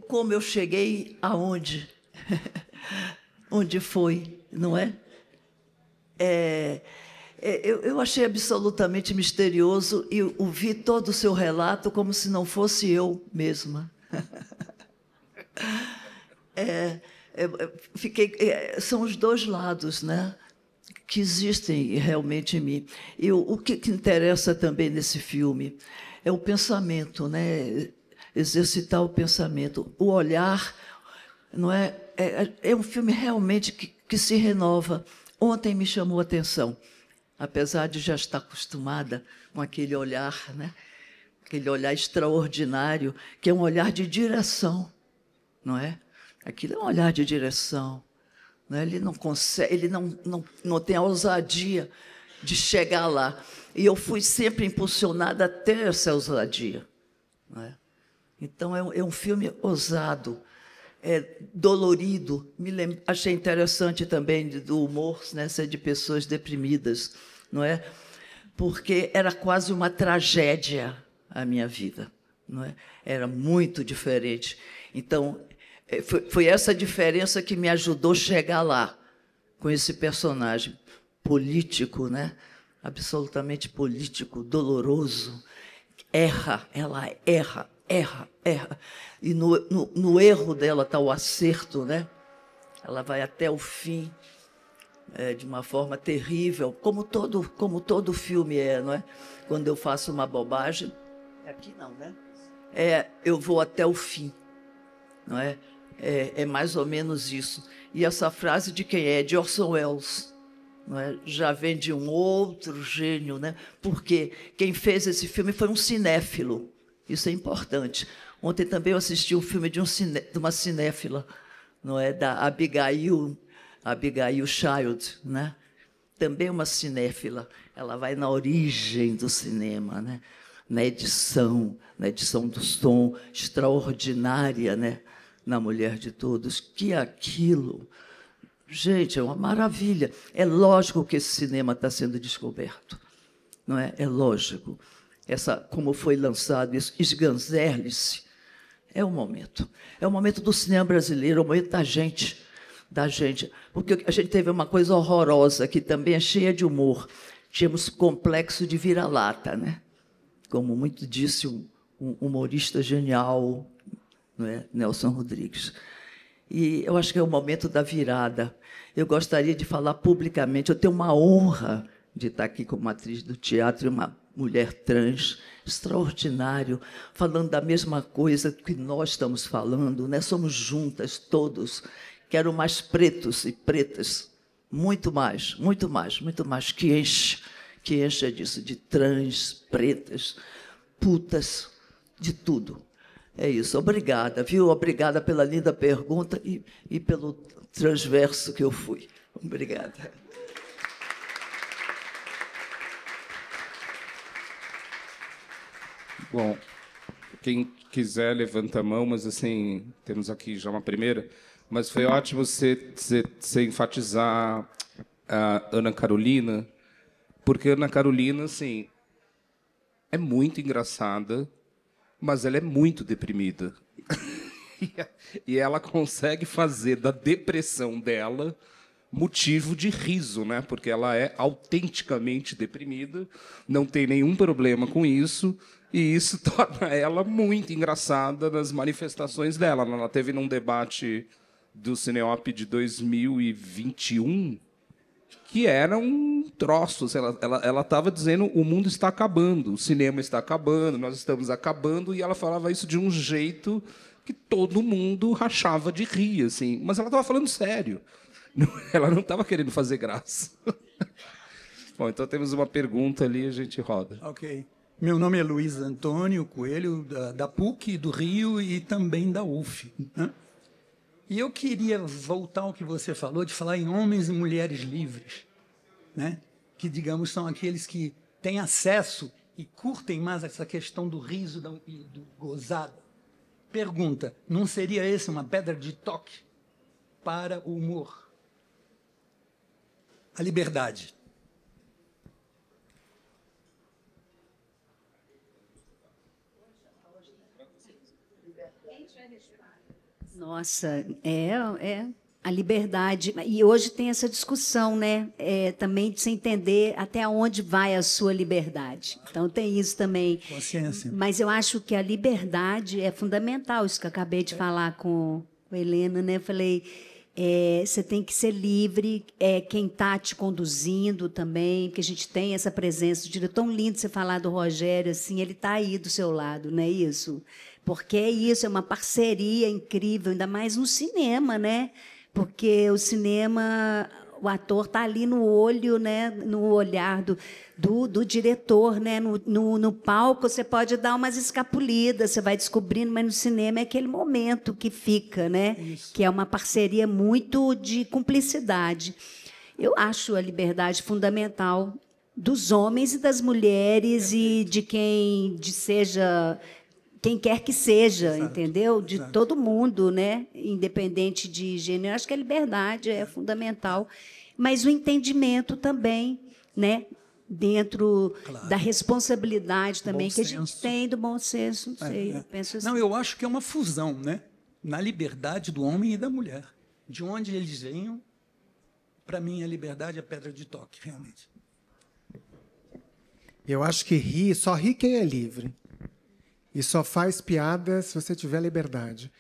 como eu cheguei aonde. Onde foi, não é? Eu achei absolutamente misterioso e ouvi todo o seu relato como se não fosse eu mesma. São os dois lados, né, que existem realmente em mim. E o que interessa também nesse filme é o pensamento, né? Exercitar o pensamento, o olhar, não é? É um filme realmente que se renova. Ontem me chamou a atenção, apesar de já estar acostumada com aquele olhar, né? Aquele olhar extraordinário, que é um olhar de direção, não é? Aquilo é um olhar de direção, não é? Ele não consegue, ele não tem a ousadia de chegar lá. E eu fui sempre impulsionada até essa ousadia, não é? Então, é um filme ousado, dolorido. Achei interessante também do humor, né, ser de pessoas deprimidas, não é? Porque era quase uma tragédia a minha vida, não é? Era muito diferente. Então, foi essa diferença que me ajudou a chegar lá, com esse personagem político, né? Absolutamente político, doloroso. Ela erra. E no erro dela está o acerto, né? Ela vai até o fim, de uma forma terrível, como todo filme não é? Quando eu faço uma bobagem, aqui não, né? Eu vou até o fim, não é? É mais ou menos isso. E essa frase de quem é? De Orson Welles. Não é? Já vem de um outro gênio, né? Porque quem fez esse filme foi um cinéfilo. Isso é importante. Ontem também eu assisti um filme de uma cinéfila, não é? Da Abigail Child, né? Também uma cinéfila. Ela vai na origem do cinema, né? Na edição do som extraordinária, né? Na Mulher de Todos. Que aquilo... Gente, é uma maravilha. É lógico que esse cinema está sendo descoberto, não é? É lógico. Como foi lançado isso, esganzerle-se, é o momento. É o momento do cinema brasileiro, é o momento da gente. Porque a gente teve uma coisa horrorosa, que também é cheia de humor. Tínhamos complexo de vira-lata, né? Como muito disse um humorista genial, não é? Nelson Rodrigues. E eu acho que é o momento da virada. Eu gostaria de falar publicamente. Eu tenho uma honra de estar aqui como atriz do teatro, uma mulher trans, extraordinário, falando da mesma coisa que nós estamos falando, né? Somos juntas, todos. Quero mais pretos e pretas, muito mais, muito mais, muito mais, que enche disso, de trans, pretas, putas, de tudo. É isso. Obrigada, viu? Obrigada pela linda pergunta e pelo transverso que eu fui. Obrigada. Bom, quem quiser levanta a mão, mas assim, temos aqui já uma primeira. Mas foi ótimo você enfatizar a Ana Carolina, porque a Ana Carolina, assim, é muito engraçada, mas ela é muito deprimida. E ela consegue fazer da depressão dela motivo de riso, né? Porque ela é autenticamente deprimida, não tem nenhum problema com isso, e isso torna ela muito engraçada nas manifestações dela. Ela teve num debate do Cineop de 2021 que era um troço. Ela estava dizendo: o mundo está acabando, o cinema está acabando, nós estamos acabando, e ela falava isso de um jeito que todo mundo rachava de rir, assim. Mas ela estava falando sério. Ela não estava querendo fazer graça. Bom, então temos uma pergunta ali, a gente roda. Ok. Meu nome é Luiz Antônio Coelho, da PUC, do Rio e também da UF. Né? E eu queria voltar ao que você falou, de falar em homens e mulheres livres, né? Que, digamos, são aqueles que têm acesso e curtem mais essa questão do riso e do gozado. Pergunta, não seria esse uma pedra de toque para o humor? A liberdade. Nossa, a liberdade. E hoje tem essa discussão, né? Também de se entender até onde vai a sua liberdade. Então, tem isso também. Consciência. Mas eu acho que a liberdade é fundamental, isso que eu acabei de falar com a Helena, né? Eu falei, você tem que ser livre, quem está te conduzindo também, porque a gente tem essa presença. É tão lindo você falar do Rogério, assim, ele está aí do seu lado, não é isso? Porque é isso, é uma parceria incrível, ainda mais no cinema, né? Porque o cinema, o ator está ali no olho, né? No olhar do diretor, né? No palco você pode dar umas escapulidas, você vai descobrindo, mas no cinema é aquele momento que fica, né? Isso. Que é uma parceria muito de cumplicidade. Eu acho a liberdade fundamental dos homens e das mulheres e de quem seja... quem quer que seja, exato, entendeu? De exato, todo mundo, né? Independente de gênero. Eu acho que a liberdade é fundamental, mas o entendimento também, né? Dentro claro, da responsabilidade também que a gente tem, do bom senso, não sei, eu penso assim. Não, eu acho que é uma fusão, né? Na liberdade do homem e da mulher. De onde eles venham, para mim, a liberdade é pedra de toque, realmente. Eu acho que só ri quem é livre. E só faz piada se você tiver liberdade.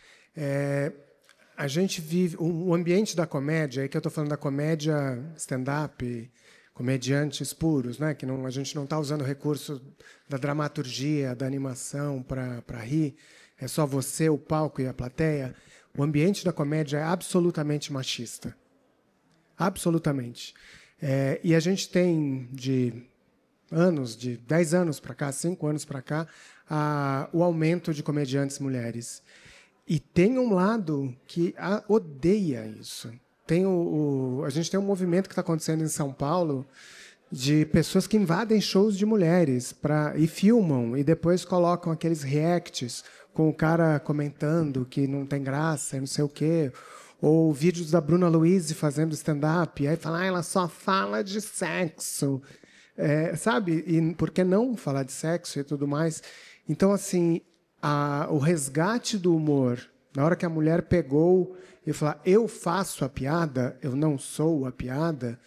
A gente vive... O ambiente da comédia, aí que eu estou falando da comédia stand-up, comediantes puros, né? Que a gente não está usando o recurso da dramaturgia, da animação para rir. É só você, o palco e a plateia. O ambiente da comédia é absolutamente machista. Absolutamente. E a gente tem, de 10 anos para cá, 5 anos para cá, o aumento de comediantes mulheres. E tem um lado que odeia isso. A gente tem um movimento que está acontecendo em São Paulo de pessoas que invadem shows de mulheres e filmam, e depois colocam aqueles reacts com o cara comentando que não tem graça, não sei o quê, ou vídeos da Bruna Luiz fazendo stand-up, e aí fala, ela só fala de sexo. Sabe? E por que não falar de sexo e tudo mais? Então, assim, o resgate do humor, na hora que a mulher pegou e falou, eu faço a piada, eu não sou a piada,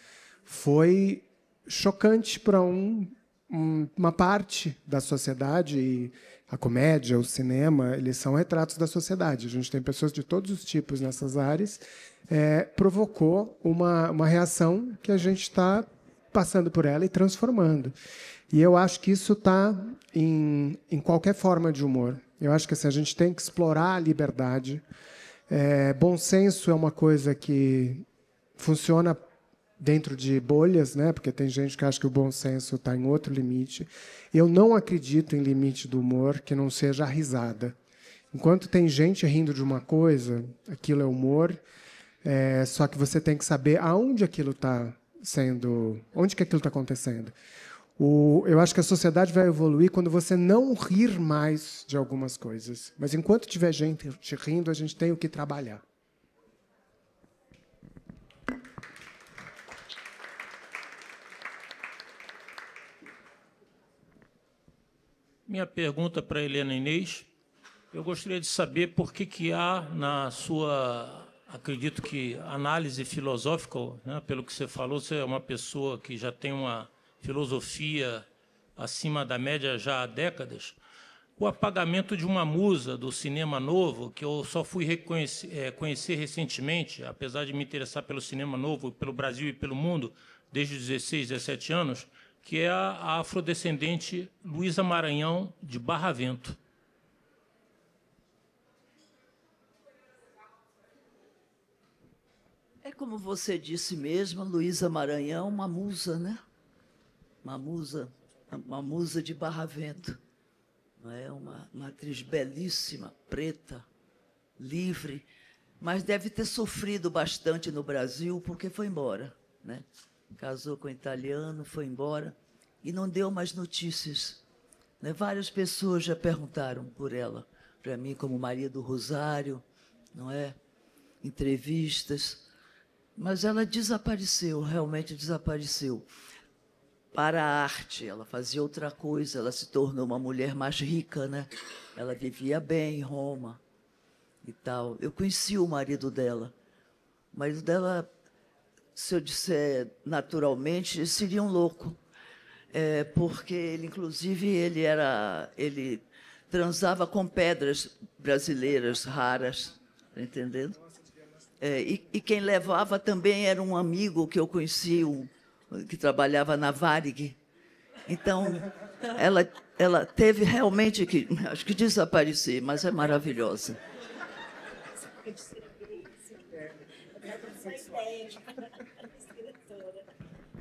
foi chocante para uma parte da sociedade. E a comédia, o cinema, eles são retratos da sociedade. A gente tem pessoas de todos os tipos nessas áreas. Provocou uma reação que a gente está passando por ela e transformando. E eu acho que isso está em qualquer forma de humor. Eu acho que assim, a gente tem que explorar a liberdade. Bom senso é uma coisa que funciona dentro de bolhas, né? Porque tem gente que acha que o bom senso está em outro limite. Eu não acredito em limite do humor que não seja a risada. Enquanto tem gente rindo de uma coisa, aquilo é humor. Só que você tem que saber aonde aquilo está sendo, onde que aquilo está acontecendo. Eu acho que a sociedade vai evoluir quando você não rir mais de algumas coisas. Mas enquanto tiver gente te rindo, a gente tem o que trabalhar. Minha pergunta para a Helena Inês, eu gostaria de saber por que há na sua, acredito que, análise filosófica, né, pelo que você falou, você é uma pessoa que já tem uma filosofia acima da média já há décadas, o apagamento de uma musa do cinema novo, que eu só fui conhecer recentemente, apesar de me interessar pelo cinema novo, pelo Brasil e pelo mundo, desde os 16, 17 anos, que é a afrodescendente Luísa Maranhão, de Barravento. É como você disse mesmo, Luísa Maranhão, uma musa, né? Uma musa de Barravento. Não é? Uma atriz belíssima, preta, livre, mas deve ter sofrido bastante no Brasil porque foi embora, né? Casou com um italiano, foi embora e não deu mais notícias, né? Várias pessoas já perguntaram por ela, para mim, como Maria do Rosário, não é? Entrevistas, mas ela desapareceu, realmente desapareceu. Para a arte, ela fazia outra coisa, ela se tornou uma mulher mais rica, né? Ela vivia bem em Roma e tal. Eu conheci o marido dela. O marido dela, se eu disser naturalmente, seria um louco, porque ele, inclusive, ele transava com pedras brasileiras raras, tá entendendo? E quem levava também era um amigo que eu conheci, que trabalhava na Varig. Então, ela teve realmente que, acho que desaparecer, mas é maravilhosa.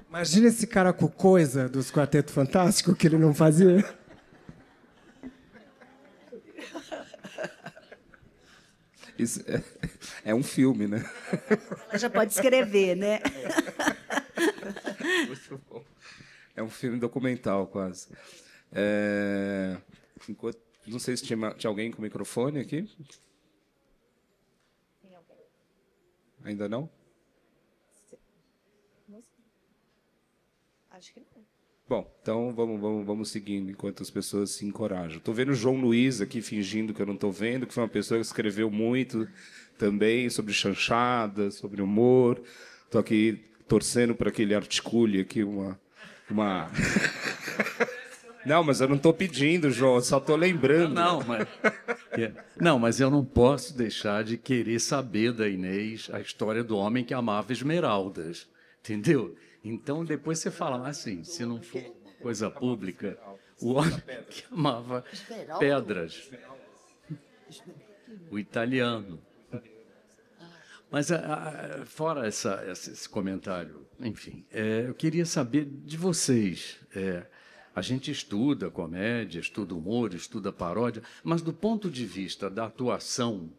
Imagina esse cara com coisa dos Quarteto Fantástico que ele não fazia. Isso é um filme, né? Ela já pode escrever, né? Muito bom. É um filme documental, quase. Não sei se tinha alguém com microfone aqui. Ainda não? Acho que não. Bom, então vamos seguindo enquanto as pessoas se encorajam. Estou vendo o João Luiz aqui fingindo que eu não estou vendo, que foi uma pessoa que escreveu muito também sobre chanchada, sobre humor. Estou aqui torcendo para que ele articule aqui uma... Não, mas eu não estou pedindo, João, eu só estou lembrando. Não, mas eu não posso deixar de querer saber da Inês a história do homem que amava esmeraldas, entendeu? Então, depois você fala assim, se não for coisa pública, o homem que amava pedras, o italiano. Mas, fora esse comentário, enfim, eu queria saber de vocês. A gente estuda comédia, estuda humor, estuda paródia, mas do ponto de vista da atuação,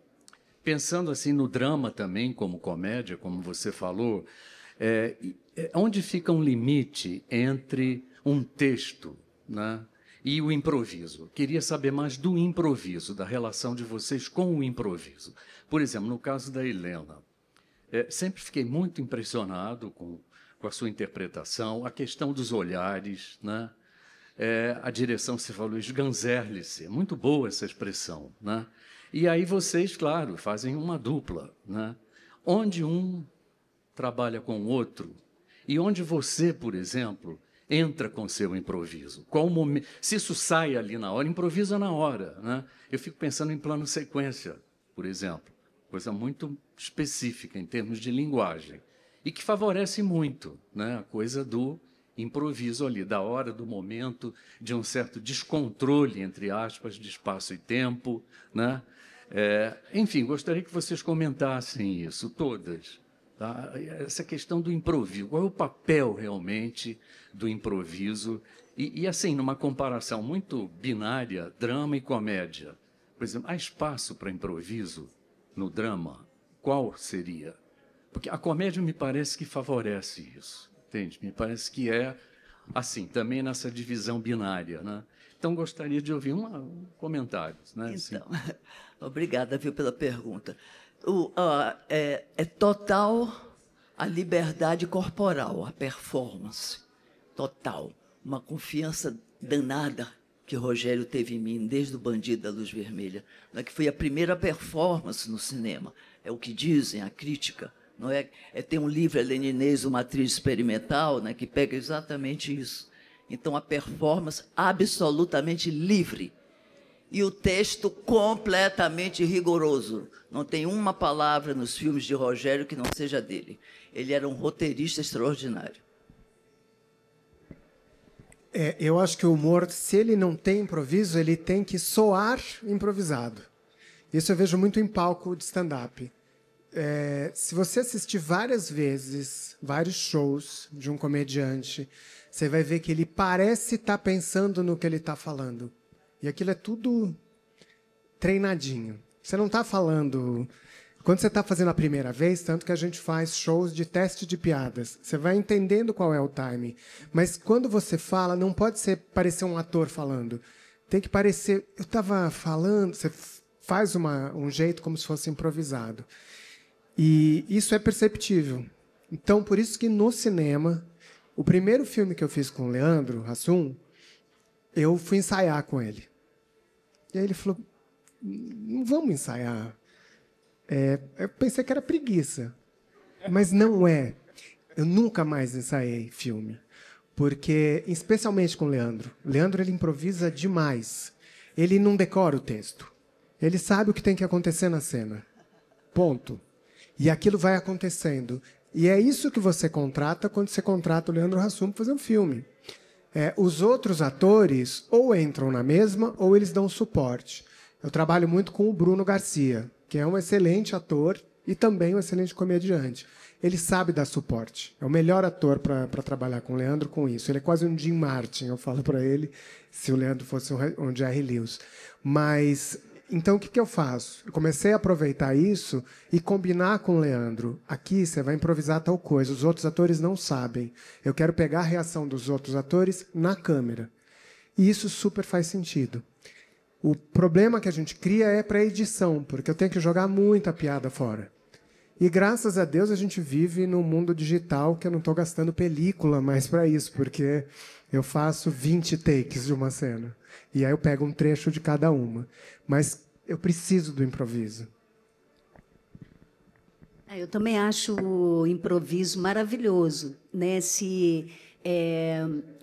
pensando assim no drama também, como comédia, como você falou, onde fica um limite entre um texto, né, e o improviso? Queria saber mais do improviso, da relação de vocês com o improviso. Por exemplo, no caso da Helena, sempre fiquei muito impressionado com a sua interpretação, a questão dos olhares, né? A direção, você falou, esganzerle-se, muito boa essa expressão, né? E aí vocês, claro, fazem uma dupla, né? Onde um trabalha com o outro e onde você, por exemplo, entra com seu improviso. Qual o momento? Se isso sai ali na hora, improvisa na hora, né? Eu fico pensando em plano sequência, por exemplo, coisa muito específica em termos de linguagem e que favorece muito, né, a coisa do improviso ali, da hora, do momento, de um certo descontrole, entre aspas, de espaço e tempo, né? Enfim, gostaria que vocês comentassem isso, todas. Tá? Essa questão do improviso, qual é o papel realmente do improviso? E assim, numa comparação muito binária, drama e comédia, por exemplo, há espaço para improviso no drama? Qual seria? Porque a comédia me parece que favorece isso, entende? Me parece que é assim, também nessa divisão binária, né? Então, gostaria de ouvir um comentário. Né? Então, obrigada, viu, pela pergunta. É total a liberdade corporal, a performance. Total. Uma confiança danada que o Rogério teve em mim desde o Bandido da Luz Vermelha, né, que foi a primeira performance no cinema. É o que dizem, a crítica. Não é? Tem um livro, Helena Inês, Uma Atriz Experimental, né, que pega exatamente isso. Então, a performance absolutamente livre. E o texto completamente rigoroso. Não tem uma palavra nos filmes de Rogério que não seja dele. Ele era um roteirista extraordinário. Eu acho que o humor, se ele não tem improviso, ele tem que soar improvisado. Isso eu vejo muito em palco de stand-up. Se você assistir várias vezes, vários shows de um comediante, você vai ver que ele parece estar pensando no que ele está falando. E aquilo é tudo treinadinho. Você não está falando... Quando você está fazendo a primeira vez, tanto que a gente faz shows de teste de piadas, você vai entendendo qual é o timing. Mas quando você fala, não pode parecer um ator falando. Tem que parecer... Eu estava falando... Você faz um jeito como se fosse improvisado. E isso é perceptível. Então, por isso que no cinema, o primeiro filme que eu fiz com o Leandro Hassum, eu fui ensaiar com ele. E aí ele falou, não vamos ensaiar. Eu pensei que era preguiça. Mas não é. Eu nunca mais ensaiei filme. Porque, especialmente com o Leandro, ele improvisa demais. Ele não decora o texto. Ele sabe o que tem que acontecer na cena. Ponto. E aquilo vai acontecendo. E é isso que você contrata quando você contrata o Leandro Hassum para fazer um filme. Os outros atores ou entram na mesma ou eles dão suporte. Eu trabalho muito com o Bruno Garcia, que é um excelente ator e também um excelente comediante. Ele sabe dar suporte. É o melhor ator para trabalhar com o Leandro com isso. Ele é quase um Jim Martin, eu falo para ele, se o Leandro fosse um Jerry Lewis. Mas... Então, o que eu faço? Eu comecei a aproveitar isso e combinar com o Leandro. Aqui você vai improvisar tal coisa, os outros atores não sabem. Eu quero pegar a reação dos outros atores na câmera. E isso super faz sentido. O problema que a gente cria é para a edição, porque eu tenho que jogar muita piada fora. E, graças a Deus, a gente vive num mundo digital que eu não estou gastando película mais para isso, porque eu faço 20 takes de uma cena. E aí eu pego um trecho de cada uma. Mas eu preciso do improviso. Eu também acho o improviso maravilhoso, né? Se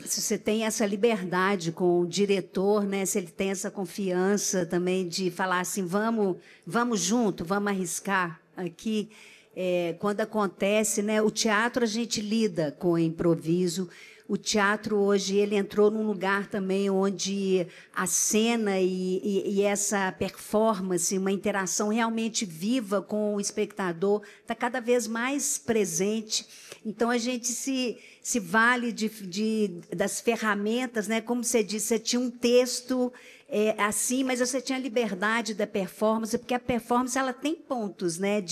você tem essa liberdade com o diretor, né? Se ele tem essa confiança também de falar assim, vamos junto, vamos arriscar aqui. Quando acontece, né? O teatro a gente lida com o improviso. O teatro hoje ele entrou num lugar também onde a cena e essa performance, uma interação realmente viva com o espectador, está cada vez mais presente. Então, a gente se vale das ferramentas, né? Como você disse, você tinha um texto assim, mas você tinha a liberdade da performance, porque a performance ela tem pontos, né?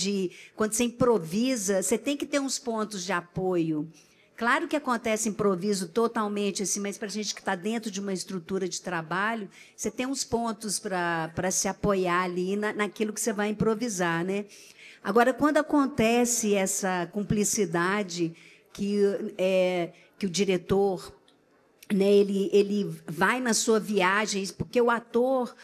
Quando você improvisa, você tem que ter uns pontos de apoio. Claro que acontece improviso totalmente, assim, mas para a gente que está dentro de uma estrutura de trabalho, você tem uns pontos para se apoiar ali naquilo que você vai improvisar, né? Agora, quando acontece essa cumplicidade que o diretor, né, ele vai na sua viagem, porque o ator...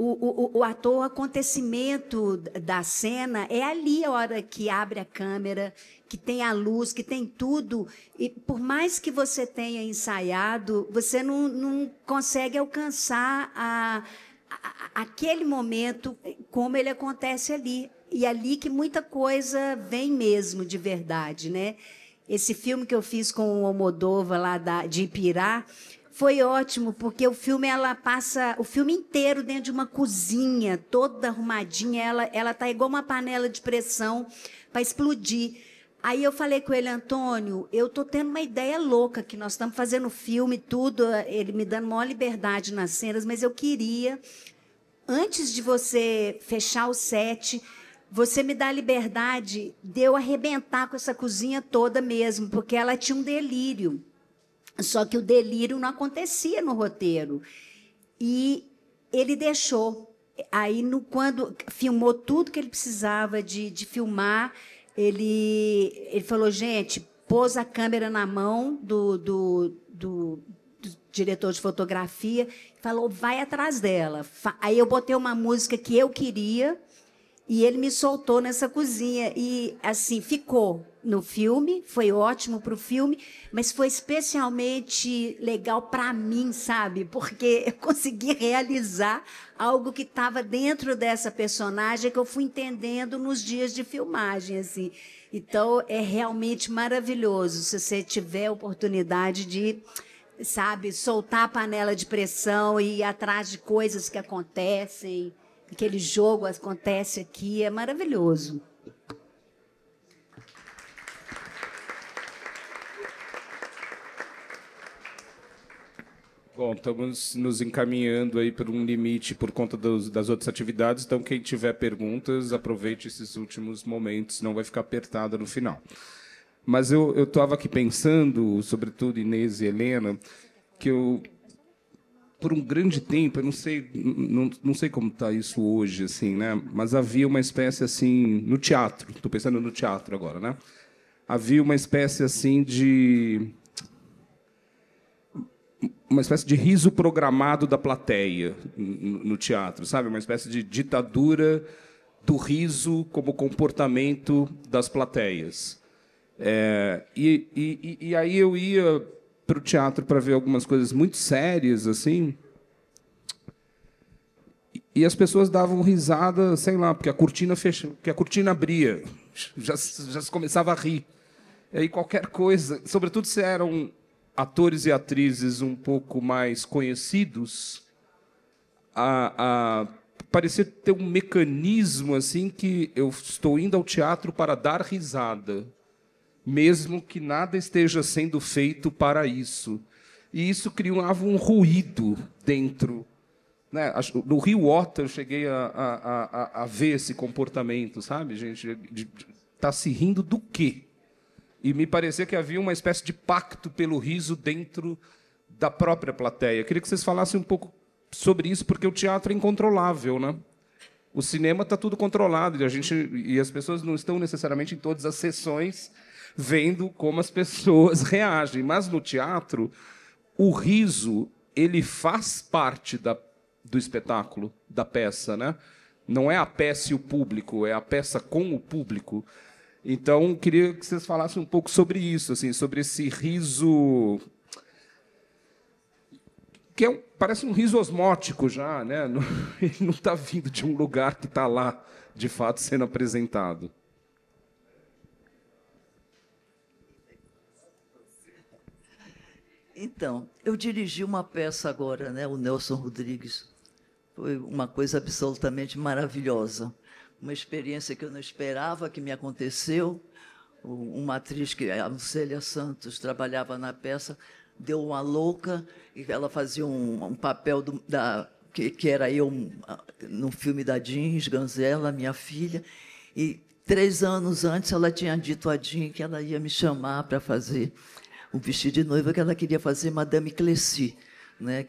O acontecimento da cena é ali a hora que abre a câmera, que tem a luz, que tem tudo. E por mais que você tenha ensaiado, você não consegue alcançar aquele momento como ele acontece ali. E ali que muita coisa vem mesmo de verdade, né? esse filme que eu fiz com o Almodóvar lá de Ipirá foi ótimo, porque o filme ela passa o filme inteiro dentro de uma cozinha, toda arrumadinha, ela tá igual uma panela de pressão para explodir. Aí eu falei com ele, Antônio, eu tô tendo uma ideia louca, que nós estamos fazendo filme, tudo, ele me dando maior liberdade nas cenas, mas eu queria, antes de você fechar o set, você me dá a liberdade de eu arrebentar com essa cozinha toda mesmo, porque ela tinha um delírio. Só que o delírio não acontecia no roteiro. E ele deixou. Aí, quando filmou tudo que ele precisava de filmar, ele falou, gente, pôs a câmera na mão do diretor de fotografia, falou, vai atrás dela. Aí eu botei uma música que eu queria e ele me soltou nessa cozinha. E, assim, ficou no filme, foi ótimo para o filme, mas foi especialmente legal para mim, sabe? Porque eu consegui realizar algo que estava dentro dessa personagem que eu fui entendendo nos dias de filmagem, assim. Então, é realmente maravilhoso se você tiver a oportunidade de, sabe, soltar a panela de pressão e ir atrás de coisas que acontecem. Aquele jogo acontece aqui, é maravilhoso. Bom, estamos nos encaminhando aí para um limite por conta das outras atividades, então quem tiver perguntas, aproveite esses últimos momentos, senão vai ficar apertada no final. Mas eu estava aqui pensando, sobretudo Inês e Helena, que eu, por um grande tempo, eu não sei como está isso hoje, assim, né? Mas havia uma espécie assim no teatro. Estou pensando no teatro agora, né? Havia uma espécie assim uma espécie de riso programado da plateia no teatro, sabe? Uma espécie de ditadura do riso como comportamento das plateias. E aí eu ia para o teatro para ver algumas coisas muito sérias, assim, e as pessoas davam risada, sei lá, porque a cortina abria, já se começava a rir. E aí qualquer coisa, sobretudo se eram atores e atrizes um pouco mais conhecidos, parecia ter um mecanismo assim que eu estou indo ao teatro para dar risada, mesmo que nada esteja sendo feito para isso. E isso criava um ruído dentro. Né? No Rio Otter eu cheguei a ver esse comportamento, sabe, gente? Tá se rindo do quê? E me parecia que havia uma espécie de pacto pelo riso dentro da própria plateia. Eu queria que vocês falassem um pouco sobre isso, porque o teatro é incontrolável, né? O cinema está tudo controlado e as pessoas não estão necessariamente em todas as sessões vendo como as pessoas reagem. Mas no teatro, o riso ele faz parte do espetáculo, da peça, né? Não é a peça e o público, é a peça com o público. Então, queria que vocês falassem um pouco sobre isso, assim, sobre esse riso que parece um riso osmótico já, né? Ele não está vindo de um lugar que está lá, de fato, sendo apresentado. Então, eu dirigi uma peça agora, né? O Nelson Rodrigues. Foi uma coisa absolutamente maravilhosa. Uma experiência que eu não esperava, que me aconteceu. Uma atriz, a Lucélia Santos, trabalhava na peça, deu uma louca, e ela fazia um papel que era eu no filme da Jean Ganzella, minha filha, e 3 anos antes ela tinha dito a Jean que ela ia me chamar para fazer o vestido de noiva, que ela queria fazer Madame Clécy. Né,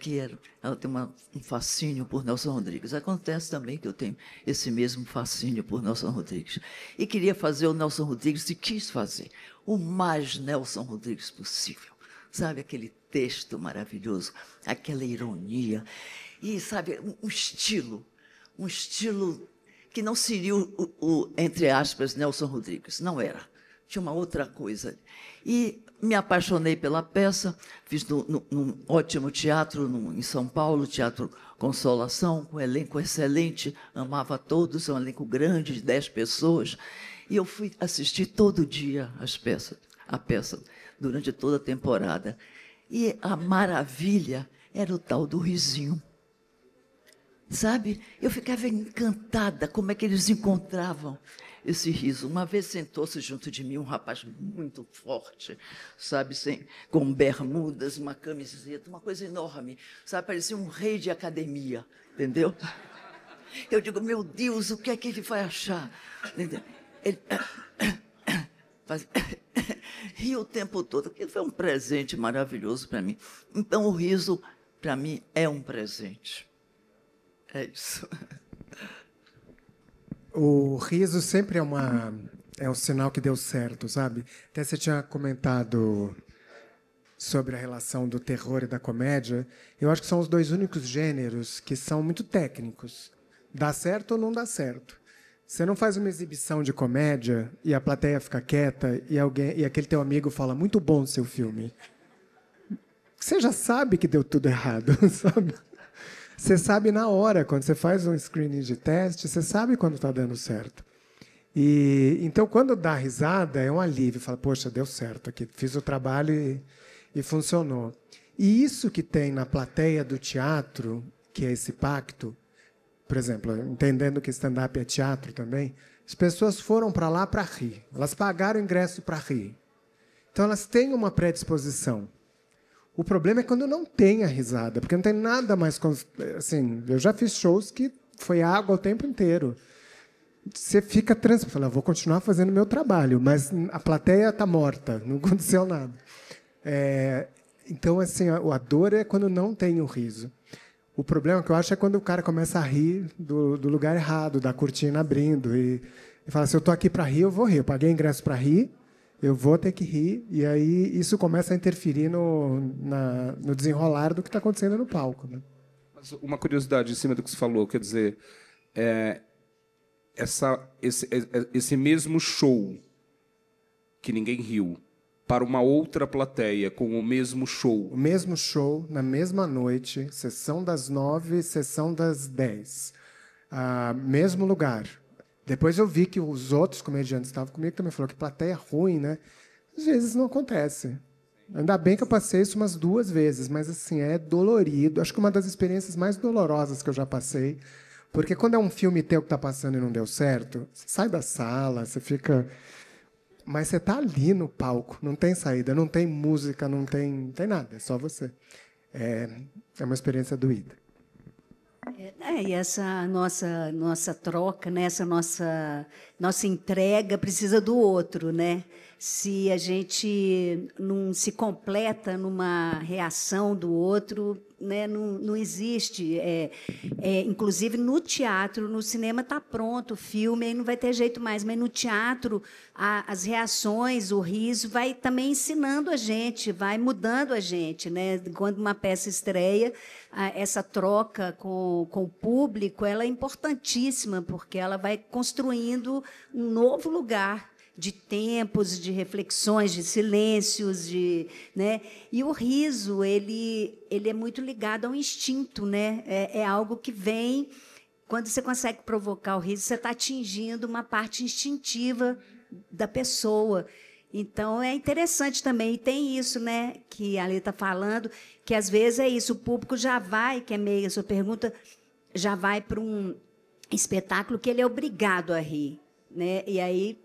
ela tem um fascínio por Nelson Rodrigues. Acontece também que eu tenho esse mesmo fascínio por Nelson Rodrigues. E queria fazer o Nelson Rodrigues, e quis fazer o mais Nelson Rodrigues possível. Sabe, aquele texto maravilhoso, aquela ironia. E, sabe, um estilo que não seria entre aspas, Nelson Rodrigues. Não era. Tinha uma outra coisa. E me apaixonei pela peça, fiz num ótimo teatro em São Paulo, Teatro Consolação, com um elenco excelente, amava todos, um elenco grande, de 10 pessoas. E eu fui assistir todo dia as peças. a peça durante toda a temporada. E a maravilha era o tal do risinho. Sabe? Eu ficava encantada como é que eles encontravam esse riso. Uma vez sentou-se junto de mim um rapaz muito forte, sabe, com bermudas, uma camiseta, uma coisa enorme, sabe, parecia um rei de academia, entendeu? Eu digo, meu Deus, o que é que ele vai achar? Entendeu? Ele ria o tempo todo, porque foi um presente maravilhoso para mim. Então, o riso, para mim, é um presente. É isso. O riso sempre é um sinal que deu certo, sabe? Até você tinha comentado sobre a relação do terror e da comédia. Eu acho que são os dois únicos gêneros que são muito técnicos. Dá certo ou não dá certo. Você não faz uma exibição de comédia e a plateia fica quieta e aquele teu amigo fala, muito bom seu filme. Você já sabe que deu tudo errado, sabe? Você sabe na hora, quando você faz um screening de teste, você sabe quando está dando certo. E então, quando dá risada, é um alívio. Fala, poxa, deu certo aqui, fiz o trabalho e funcionou. E isso que tem na plateia do teatro, que é esse pacto, por exemplo, entendendo que stand-up é teatro também, as pessoas foram para lá para rir. Elas pagaram o ingresso para rir. Então, elas têm uma predisposição. O problema é quando não tem a risada, porque não tem nada mais... Assim, eu já fiz shows que foi água o tempo inteiro. Você fica fala, vou continuar fazendo o meu trabalho, mas a plateia está morta, não aconteceu nada. Então, assim, a dor é quando não tem o riso. O problema que eu acho é quando o cara começa a rir do lugar errado, da cortina abrindo, e fala, se eu estou aqui para rir, eu vou rir. Eu paguei ingresso para rir, eu vou ter que rir, e aí isso começa a interferir no desenrolar do que está acontecendo no palco. Né? Mas uma curiosidade em cima do que você falou, quer dizer, esse mesmo show que ninguém riu, para uma outra plateia com o mesmo show. O mesmo show, na mesma noite, sessão das 9, sessão das 10. Mesmo lugar. Depois eu vi que os outros comediantes que estavam comigo também falaram que plateia ruim, né? Às vezes não acontece. Ainda bem que eu passei isso umas 2 vezes, mas assim, é dolorido. Acho que uma das experiências mais dolorosas que eu já passei, porque quando é um filme teu que está passando e não deu certo, você sai da sala, você fica... Mas você está ali no palco, não tem saída, não tem música, não tem nada, é só você. É uma experiência doída. E essa nossa troca, né? Essa nossa entrega precisa do outro, né? Se a gente não se completa numa reação do outro, né? Não existe. Inclusive, no teatro, no cinema está pronto o filme, aí não vai ter jeito mais, mas no teatro, as reações, o riso, vai também ensinando a gente, vai mudando a gente. Né? Quando uma peça estreia, essa troca com o público ela é importantíssima, porque ela vai construindo um novo lugar de tempos, de reflexões, de silêncios, né? E o riso ele é muito ligado ao instinto, né? É algo que vem quando você consegue provocar o riso, você está atingindo uma parte instintiva da pessoa. Então é interessante também, e tem isso, né? Que a Lê está falando, que às vezes é isso, o público já vai, que é meio a sua pergunta, já vai para um espetáculo que ele é obrigado a rir, né? E aí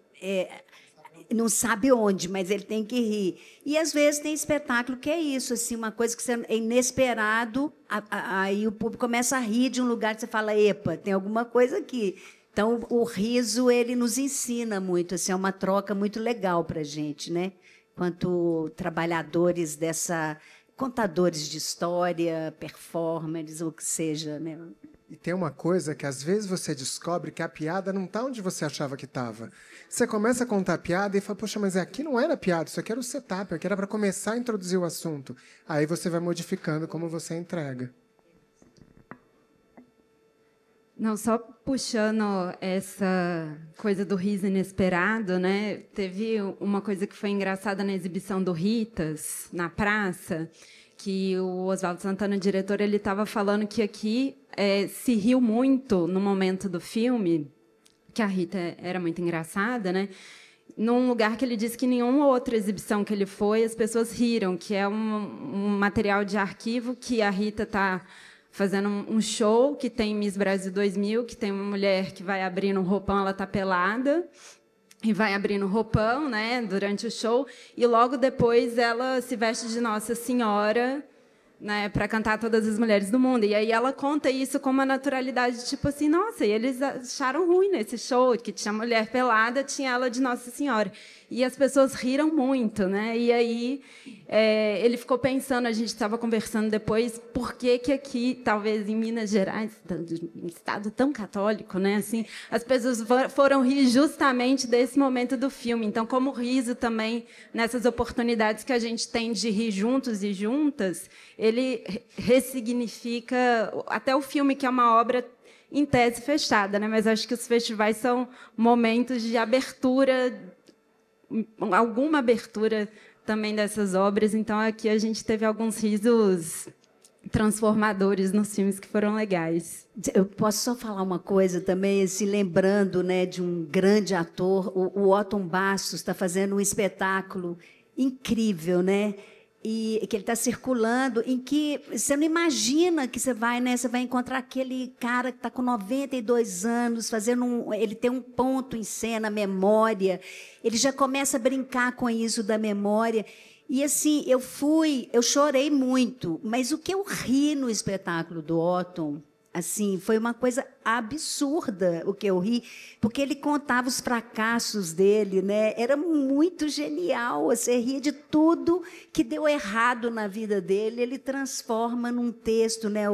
não sabe onde, mas ele tem que rir. E, às vezes, tem espetáculo que é isso, assim, uma coisa que é inesperado, aí o público começa a rir de um lugar que você fala, epa, tem alguma coisa aqui. Então, o riso ele nos ensina muito, assim, é uma troca muito legal para a gente, né? Quanto trabalhadores contadores de história, performers, ou o que seja, né? E tem uma coisa que, às vezes, você descobre que a piada não está onde você achava que estava. Você começa a contar a piada e fala, poxa, mas aqui não era piada, isso aqui era o setup, aqui era para começar a introduzir o assunto. Aí você vai modificando como você entrega. Não, só puxando essa coisa do riso inesperado, né? Teve uma coisa que foi engraçada na exibição do Ritas, na praça, que o Oswaldo Santana, diretor, ele estava falando que aqui se riu muito no momento do filme, que a Rita era muito engraçada, né? num lugar que ele disse que nenhuma outra exibição que ele foi, as pessoas riram, que é um material de arquivo que a Rita está fazendo um show, que tem Miss Brasil 2000, que tem uma mulher que vai abrindo um roupão, ela está pelada, e vai abrindo o roupão, né, durante o show, e logo depois ela se veste de Nossa Senhora, né, para cantar Todas as Mulheres do Mundo. E aí ela conta isso com uma naturalidade, tipo assim, nossa, e eles acharam ruim nesse show, que tinha mulher pelada, tinha ela de Nossa Senhora. E as pessoas riram muito, né? E aí ele ficou pensando, a gente estava conversando depois, por que aqui, talvez em Minas Gerais, um estado tão católico, né? Assim, as pessoas foram rir justamente desse momento do filme. Então, como o riso também, nessas oportunidades que a gente tem de rir juntos e juntas, ele ressignifica até o filme, que é uma obra em tese fechada, né? Mas acho que os festivais são momentos de abertura, alguma abertura também dessas obras. Então, aqui a gente teve alguns risos transformadores nos filmes que foram legais. Eu posso só falar uma coisa também, assim, lembrando, né, de um grande ator, o Otton Bastos está fazendo um espetáculo incrível, né? E que ele está circulando, em que você não imagina que você vai, né? Você vai encontrar aquele cara que está com 92 anos, fazendo ele tem um ponto em cena, memória. Ele já começa a brincar com isso da memória. E assim, eu chorei muito, mas o que eu ri no espetáculo do Otton, assim, foi uma coisa absurda o que eu ri, porque ele contava os fracassos dele, né? Era muito genial, você ria de tudo que deu errado na vida dele, ele transforma num texto, né?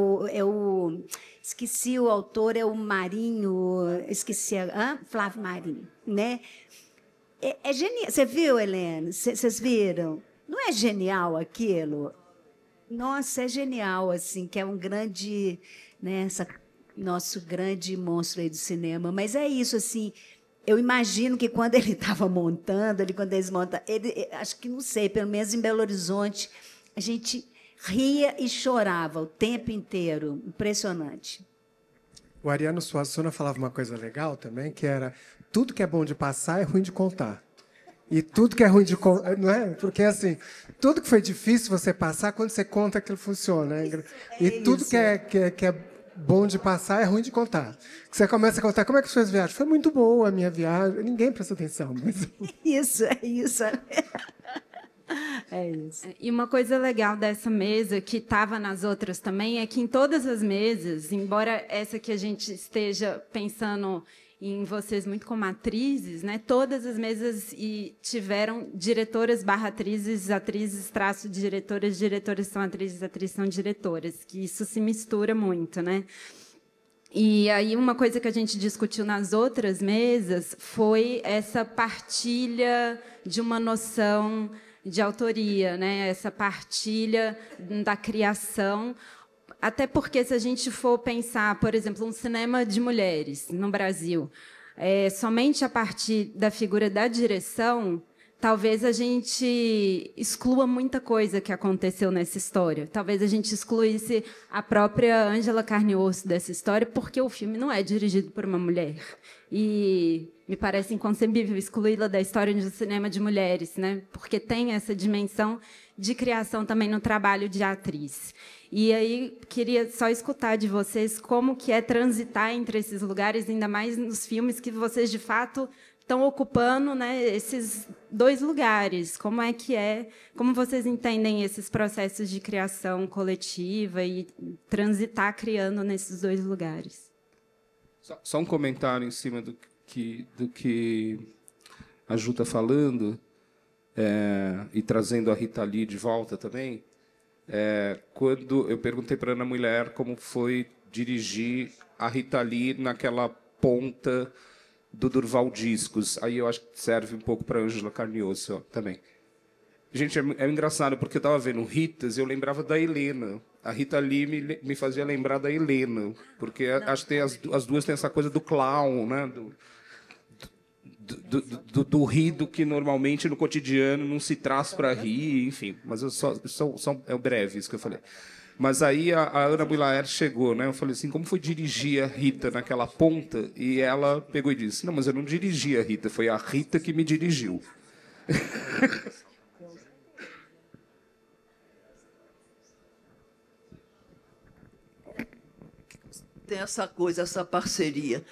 Esqueci o autor, é o Marinho, Flávio Marinho, né? É genial. Você viu, Helena? Vocês viram? Não é genial aquilo? Nossa, é genial, assim, que é um grande, né, nosso grande monstro aí do cinema. Mas é isso, assim, eu imagino que quando ele estava montando, quando eles montam, acho que, não sei, pelo menos em Belo Horizonte, a gente ria e chorava o tempo inteiro. Impressionante. O Ariano Suassuna falava uma coisa legal também, que era tudo que é bom de passar é ruim de contar. E tudo que é ruim de contar, não é? Porque, assim, tudo que foi difícil você passar, quando você conta, aquilo funciona. E tudo que é bom de passar é ruim de contar. Você começa a contar, como é que foi a viagem? Foi muito boa a minha viagem. Ninguém presta atenção. Mas... Isso. É isso. E uma coisa legal dessa mesa, que estava nas outras também, é que em todas as mesas, embora essa que a gente esteja pensando em vocês muito como atrizes, né? Todas as mesas tiveram diretoras/atrizes, atrizes/diretoras, diretoras são atrizes são diretoras, que isso se mistura muito, né? E aí uma coisa que a gente discutiu nas outras mesas foi essa partilha de uma noção de autoria, né? Essa partilha da criação. Até porque, se a gente for pensar, por exemplo, um cinema de mulheres no Brasil, somente a partir da figura da direção, talvez a gente exclua muita coisa que aconteceu nessa história. Talvez a gente excluísse a própria Ângela Carne e Osso dessa história, porque o filme não é dirigido por uma mulher. E me parece inconcebível excluí-la da história do cinema de mulheres, né? Porque tem essa dimensão de criação também no trabalho de atriz. E aí queria só escutar de vocês como que é transitar entre esses lugares, ainda mais nos filmes que vocês, de fato, estão ocupando, né, esses dois lugares. Como é que é? Como vocês entendem esses processos de criação coletiva e transitar criando nesses dois lugares? Só um comentário em cima do que a Ju está falando, e trazendo a Rita Lee de volta também. Quando eu perguntei para a Ana Mulher como foi dirigir a Rita Lee naquela ponta do Durval Discos, aí eu acho que serve um pouco para a Ângela Carne e Osso também. Gente, é engraçado, porque eu estava vendo Ritas e eu lembrava da Helena. A Rita Lee me fazia lembrar da Helena, porque acho que tem as duas têm essa coisa do clown, né? Do rido que normalmente no cotidiano não se traz para rir, enfim. Mas é breve isso que eu falei. Mas aí a Ana Mulaer chegou, né? Eu falei assim, como foi dirigir a Rita naquela ponta? E ela pegou e disse, não, mas eu não dirigi a Rita, foi a Rita que me dirigiu. Tem essa coisa, essa parceria.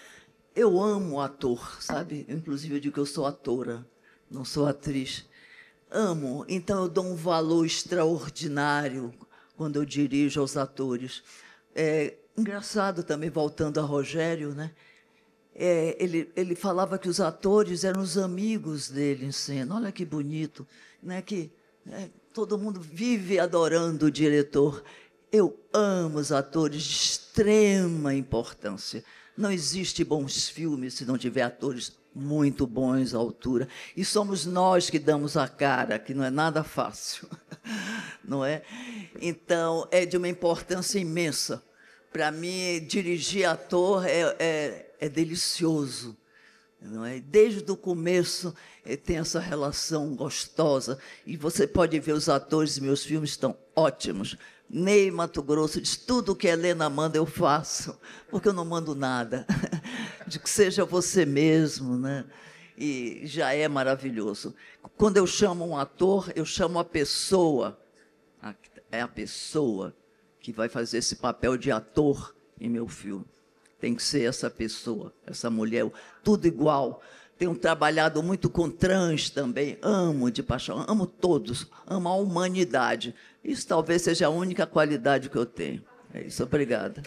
Eu amo ator, sabe? Inclusive, eu digo que eu sou atora, não sou atriz. Amo, então eu dou um valor extraordinário quando eu dirijo aos atores. É engraçado também, voltando a Rogério, né? Ele falava que os atores eram os amigos dele em cena. Olha que bonito, né? Todo mundo vive adorando o diretor. Eu amo os atores de extrema importância. Não existe bons filmes se não tiver atores muito bons à altura. E somos nós que damos a cara, que não é nada fácil, não é? Então, é de uma importância imensa. Para mim, dirigir ator é delicioso, não é? Desde o começo tem essa relação gostosa. E você pode ver os atores dos meus filmes estão ótimos. Ney Mato Grosso diz, tudo que a Helena manda eu faço, porque eu não mando nada. De que seja você mesmo, né? E já é maravilhoso. Quando eu chamo um ator, eu chamo a pessoa. É a pessoa que vai fazer esse papel de ator em meu filme. Tem que ser essa pessoa, essa mulher, tudo igual. Tenho trabalhado muito com trans também, amo de paixão, amo todos, amo a humanidade. Isso talvez seja a única qualidade que eu tenho. É isso, obrigada.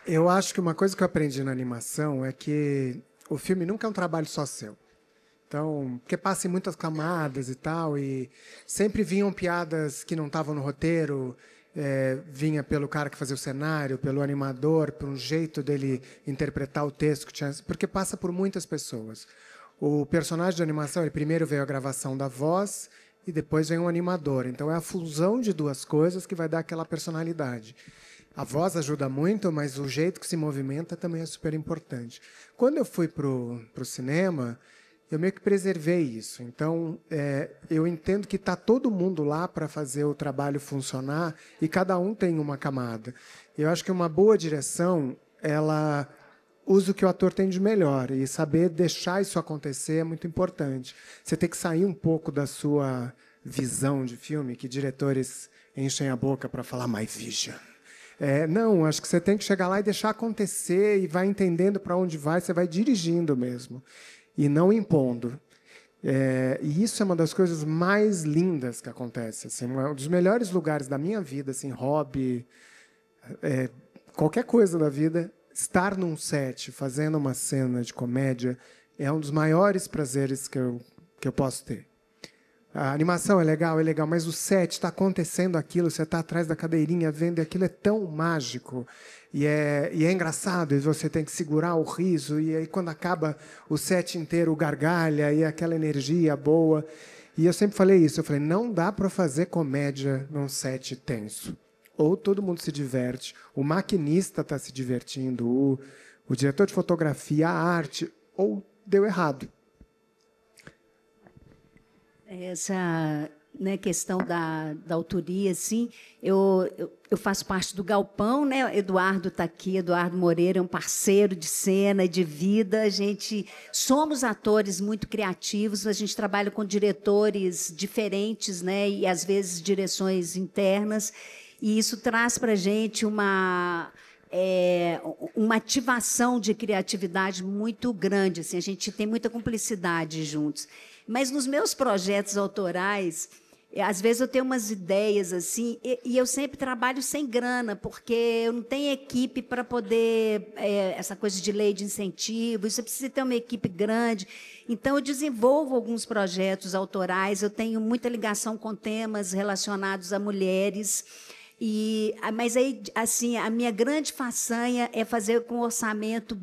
Eu acho que uma coisa que eu aprendi na animação é que o filme nunca é um trabalho só seu. Então, porque passa em muitas camadas e tal, e sempre vinham piadas que não estavam no roteiro, vinha pelo cara que fazia o cenário, pelo animador, por um jeito dele interpretar o texto que tinha, porque passa por muitas pessoas. O personagem de animação, ele primeiro veio a gravação da voz e depois vem um animador. Então é a fusão de duas coisas que vai dar aquela personalidade. A voz ajuda muito, mas o jeito que se movimenta também é super importante. Quando eu fui para o cinema, eu meio que preservei isso. Então, eu entendo que está todo mundo lá para fazer o trabalho funcionar e cada um tem uma camada. Eu acho que uma boa direção, ela usa o que o ator tem de melhor e saber deixar isso acontecer é muito importante. Você tem que sair um pouco da sua visão de filme, que diretores enchem a boca para falar my vision. Não, acho que você tem que chegar lá e deixar acontecer e vai entendendo para onde vai, você vai dirigindo mesmo. E não impondo. E isso é uma das coisas mais lindas que acontece. Assim, um dos melhores lugares da minha vida, assim, hobby, qualquer coisa da vida, estar num set, fazendo uma cena de comédia, é um dos maiores prazeres que eu posso ter. A animação é legal, mas o set está acontecendo aquilo, você está atrás da cadeirinha vendo, e aquilo é tão mágico. E é engraçado, e você tem que segurar o riso, e aí quando acaba o set inteiro gargalha, e aquela energia boa. E eu sempre falei isso, eu falei, não dá para fazer comédia num set tenso. Ou todo mundo se diverte, o maquinista está se divertindo, o diretor de fotografia, a arte, ou deu errado. Essa, né, questão da autoria, assim, eu faço parte do Galpão, né? Eduardo está aqui, Eduardo Moreira é um parceiro de cena, de vida. A gente somos atores muito criativos, a gente trabalha com diretores diferentes, né? E às vezes direções internas, e isso traz para a gente uma ativação de criatividade muito grande. Assim, a gente tem muita cumplicidade juntos. Mas nos meus projetos autorais, às vezes eu tenho umas ideias assim, e eu sempre trabalho sem grana, porque eu não tenho equipe para poder, essa coisa de lei de incentivo, você precisa ter uma equipe grande. Então, eu desenvolvo alguns projetos autorais, eu tenho muita ligação com temas relacionados a mulheres. Mas aí, assim, a minha grande façanha é fazer com um orçamento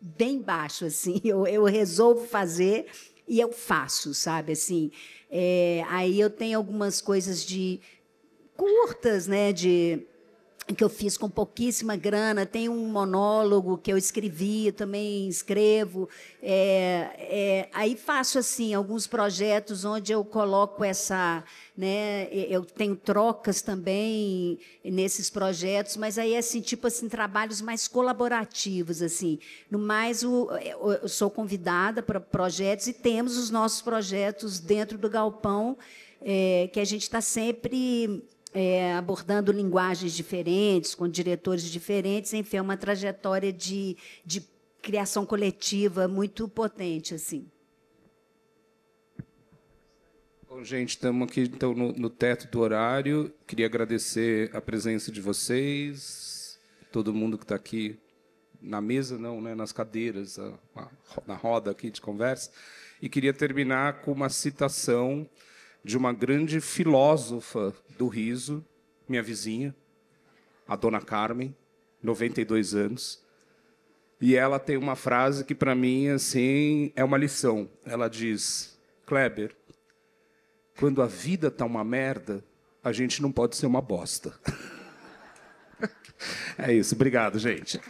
bem baixo. Assim, eu resolvo fazer e eu faço, sabe? Assim, aí eu tenho algumas coisas de curtas, né? que eu fiz com pouquíssima grana. Tem um monólogo que eu escrevi, eu também escrevo. Aí faço assim alguns projetos onde eu coloco essa, né? Eu tenho trocas também nesses projetos, mas aí assim tipo assim trabalhos mais colaborativos assim. No mais, eu sou convidada para projetos e temos os nossos projetos dentro do Galpão, que a gente está sempre abordando linguagens diferentes, com diretores diferentes, enfim, é uma trajetória de criação coletiva muito potente, assim. Bom, gente, estamos aqui então no teto do horário. Queria agradecer a presença de vocês, todo mundo que está aqui na mesa, não, né, nas cadeiras, na roda aqui de conversa. E queria terminar com uma citação de uma grande filósofa do riso, minha vizinha, a dona Carmen, 92 anos. E ela tem uma frase que, para mim, assim, é uma lição. Ela diz: Kleber, quando a vida está uma merda, a gente não pode ser uma bosta. É isso. Obrigado, gente.